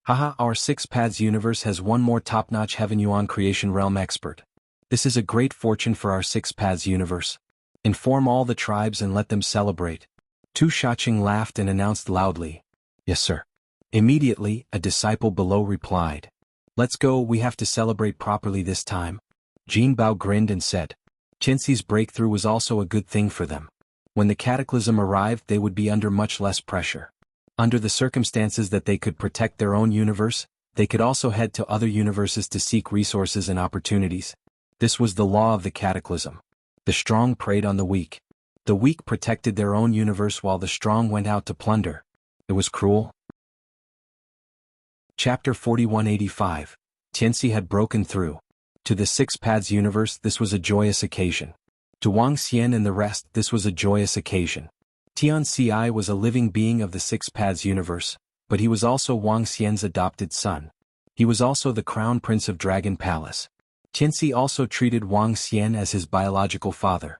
Haha, our 6 Paths universe has one more top-notch Heaven Yuan creation realm expert. This is a great fortune for our 6 Paths universe. Inform all the tribes and let them celebrate. Tu Shaqing laughed and announced loudly. Yes, sir. Immediately, a disciple below replied. Let's go, we have to celebrate properly this time. Jin Bao grinned and said. Qianxi's breakthrough was also a good thing for them. When the cataclysm arrived, they would be under much less pressure. Under the circumstances that they could protect their own universe, they could also head to other universes to seek resources and opportunities. This was the law of the cataclysm. The strong preyed on the weak. The weak protected their own universe while the strong went out to plunder. It was cruel. Chapter 4185. Qianxi had broken through. To the 6 Paths universe, this was a joyous occasion. To Wang Xian and the rest, this was a joyous occasion. Tianci was a living being of the 6 Paths universe, but he was also Wang Xian's adopted son. He was also the crown prince of Dragon Palace. Qianxi also treated Wang Xian as his biological father.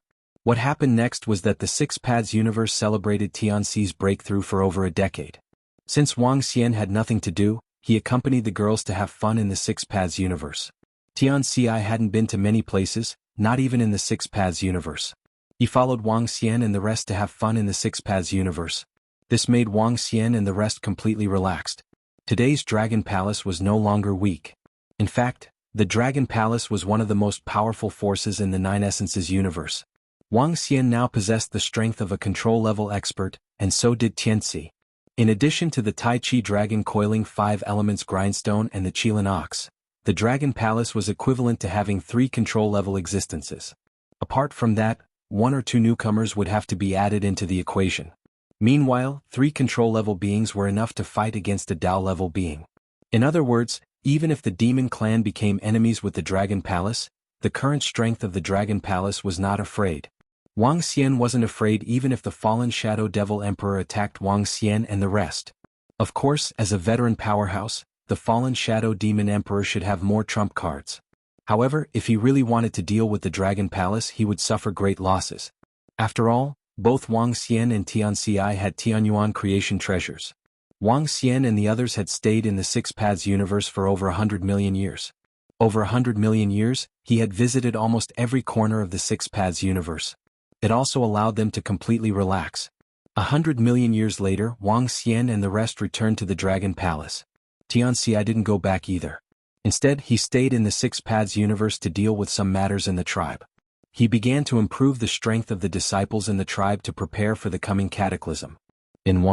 What happened next was that the Six Paths universe celebrated Tianxi's breakthrough for over a decade. Since Wang Xian had nothing to do, he accompanied the girls to have fun in the Six Paths universe. Tianxi hadn't been to many places, not even in the Six Paths universe. He followed Wang Xian and the rest to have fun in the Six Paths universe. This made Wang Xian and the rest completely relaxed. Today's Dragon Palace was no longer weak. In fact, the Dragon Palace was one of the most powerful forces in the Nine Essences universe. Wang Xian now possessed the strength of a control-level expert, and so did Tianxi. In addition to the Tai Chi Dragon coiling 5 elements grindstone and the Qilin Ox, the Dragon Palace was equivalent to having 3 control-level existences. Apart from that, 1 or 2 newcomers would have to be added into the equation. Meanwhile, 3 control-level beings were enough to fight against a Dao-level being. In other words, even if the Demon Clan became enemies with the Dragon Palace, the current strength of the Dragon Palace was not afraid. Wang Xian wasn't afraid even if the fallen Shadow Devil Emperor attacked Wang Xian and the rest. Of course, as a veteran powerhouse, the fallen Shadow Demon Emperor should have more trump cards. However, if he really wanted to deal with the Dragon Palace, he would suffer great losses. After all, both Wang Xian and Tianxi had Tianyuan creation treasures. Wang Xian and the others had stayed in the Six Paths universe for over 100 million years. Over 100 million years, he had visited almost every corner of the Six Paths universe. It also allowed them to completely relax. 100 million years later, Wang Xian and the rest returned to the Dragon Palace. Tianxi didn't go back either. Instead, he stayed in the Six Paths universe to deal with some matters in the tribe. He began to improve the strength of the disciples in the tribe to prepare for the coming cataclysm. In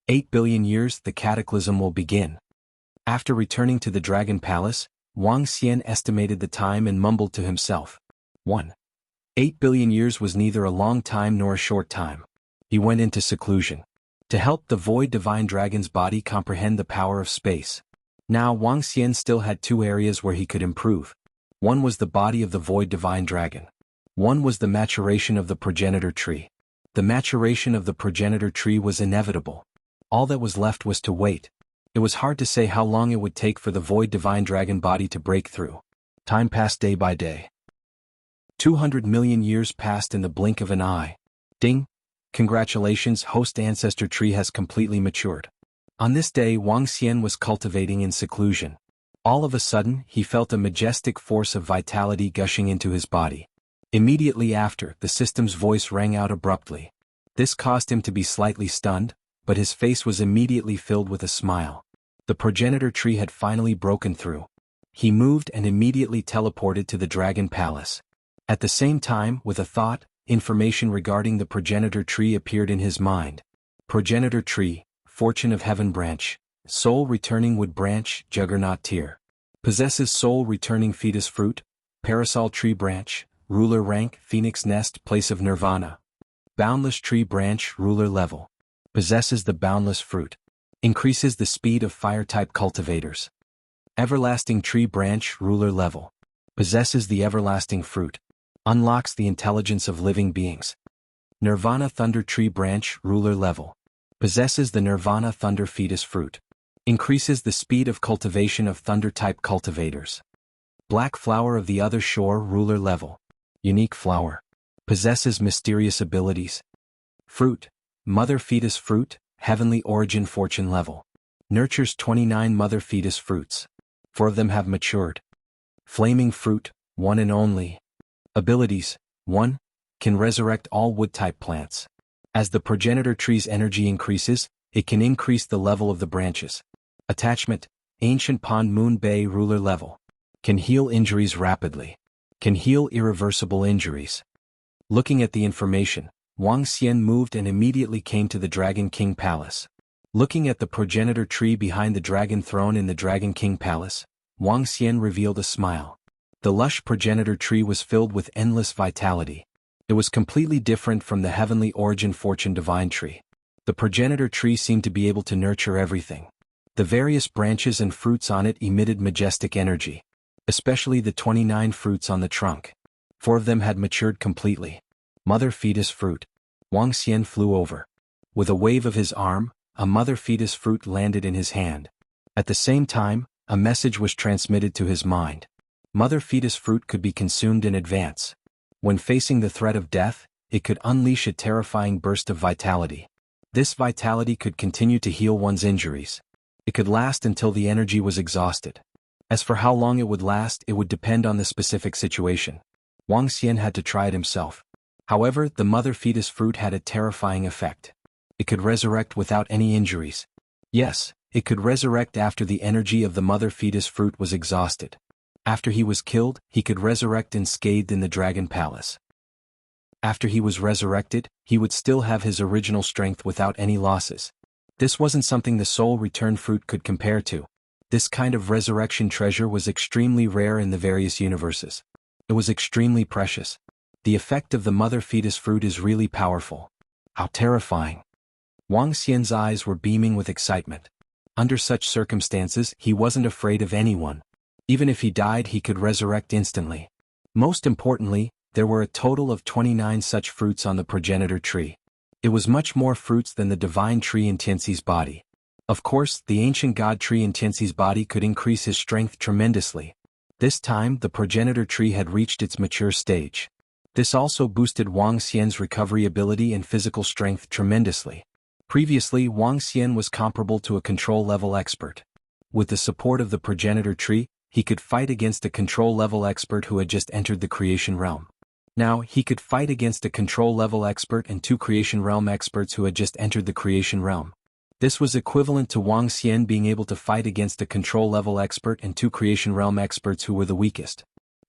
8 billion years, the cataclysm will begin. After returning to the Dragon Palace, Wang Xian estimated the time and mumbled to himself. 8 billion years was neither a long time nor a short time. He went into seclusion. To help the Void Divine Dragon's body comprehend the power of space. Now Wang Xian still had 2 areas where he could improve. One was the body of the Void Divine Dragon. One was the maturation of the progenitor tree. The maturation of the progenitor tree was inevitable. All that was left was to wait. It was hard to say how long it would take for the Void Divine Dragon body to break through. Time passed day by day. 200 million years passed in the blink of an eye. Ding! Congratulations, host ancestor tree has completely matured. On this day Wang Xian was cultivating in seclusion. All of a sudden, he felt a majestic force of vitality gushing into his body. Immediately after, the system's voice rang out abruptly. This caused him to be slightly stunned, but his face was immediately filled with a smile. The progenitor tree had finally broken through. He moved and immediately teleported to the Dragon Palace. At the same time, with a thought, information regarding the progenitor tree appeared in his mind. Progenitor tree, Fortune of Heaven branch, Soul returning wood branch, Juggernaut tier. Possesses soul returning fetus fruit, Parasol tree branch, Ruler rank, Phoenix nest, place of Nirvana. Boundless tree branch, ruler level. Possesses the boundless fruit. Increases the speed of fire-type cultivators. Everlasting tree branch, ruler level. Possesses the everlasting fruit. Unlocks the intelligence of living beings. Nirvana thunder tree branch, ruler level. Possesses the Nirvana thunder fetus fruit. Increases the speed of cultivation of thunder-type cultivators. Black flower of the other shore, ruler level. Unique flower. Possesses mysterious abilities. Fruit. Mother fetus fruit, heavenly origin fortune level. Nurtures 29 mother fetus fruits. 4 of them have matured. Flaming fruit, one and only. Abilities. 1. Can resurrect all wood-type plants. As the progenitor tree's energy increases, it can increase the level of the branches. Attachment. Ancient Pond Moon Bay ruler level. Can heal injuries rapidly. Can heal irreversible injuries. Looking at the information, Wang Xian moved and immediately came to the Dragon King Palace. Looking at the progenitor tree behind the Dragon Throne in the Dragon King Palace, Wang Xian revealed a smile. The lush progenitor tree was filled with endless vitality. It was completely different from the heavenly origin fortune divine tree. The progenitor tree seemed to be able to nurture everything. The various branches and fruits on it emitted majestic energy. Especially the 29 fruits on the trunk. 4 of them had matured completely. Mother fetus fruit. Wang Xian flew over. With a wave of his arm, a mother fetus fruit landed in his hand. At the same time, a message was transmitted to his mind. Mother fetus fruit could be consumed in advance. When facing the threat of death, it could unleash a terrifying burst of vitality. This vitality could continue to heal one's injuries. It could last until the energy was exhausted. As for how long it would last, it would depend on the specific situation. Wang Xian had to try it himself. However, the mother fetus fruit had a terrifying effect. It could resurrect without any injuries. Yes, it could resurrect after the energy of the mother fetus fruit was exhausted. After he was killed, he could resurrect unscathed in the Dragon Palace. After he was resurrected, he would still have his original strength without any losses. This wasn't something the soul return fruit could compare to. This kind of resurrection treasure was extremely rare in the various universes. It was extremely precious. The effect of the mother fetus fruit is really powerful. How terrifying. Wang Xian's eyes were beaming with excitement. Under such circumstances, he wasn't afraid of anyone. Even if he died, he could resurrect instantly. Most importantly, there were a total of 29 such fruits on the progenitor tree. It was much more fruits than the divine tree in Tianxi's body. Of course, the ancient god tree in Tianxi's body could increase his strength tremendously. This time, the progenitor tree had reached its mature stage. This also boosted Wang Xian's recovery ability and physical strength tremendously. Previously, Wang Xian was comparable to a control-level expert. With the support of the progenitor tree, he could fight against a control-level expert who had just entered the creation realm. Now, he could fight against a control-level expert and 2 creation realm experts who had just entered the creation realm. This was equivalent to Wang Xian being able to fight against a control-level expert and 2 creation realm experts who were the weakest.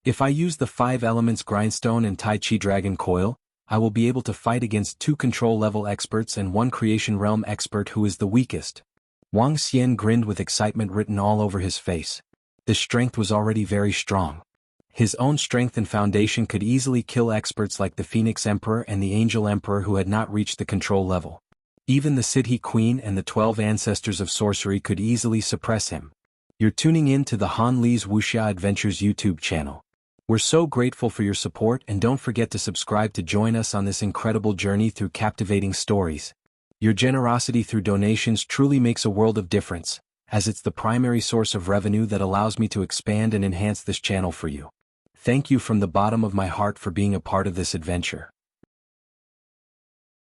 If I use the 5 elements grindstone and Tai Chi dragon coil, I will be able to fight against 2 control-level experts and 1 creation realm expert who is the weakest. Wang Xian grinned with excitement written all over his face. This strength was already very strong. His own strength and foundation could easily kill experts like the Phoenix Emperor and the Angel Emperor who had not reached the control level. Even the Siddhi Queen and the 12 ancestors of sorcery could easily suppress him. You're tuning in to the Han Li's Wuxia Adventures YouTube channel. We're so grateful for your support, and don't forget to subscribe to join us on this incredible journey through captivating stories. Your generosity through donations truly makes a world of difference, as it's the primary source of revenue that allows me to expand and enhance this channel for you. Thank you from the bottom of my heart for being a part of this adventure.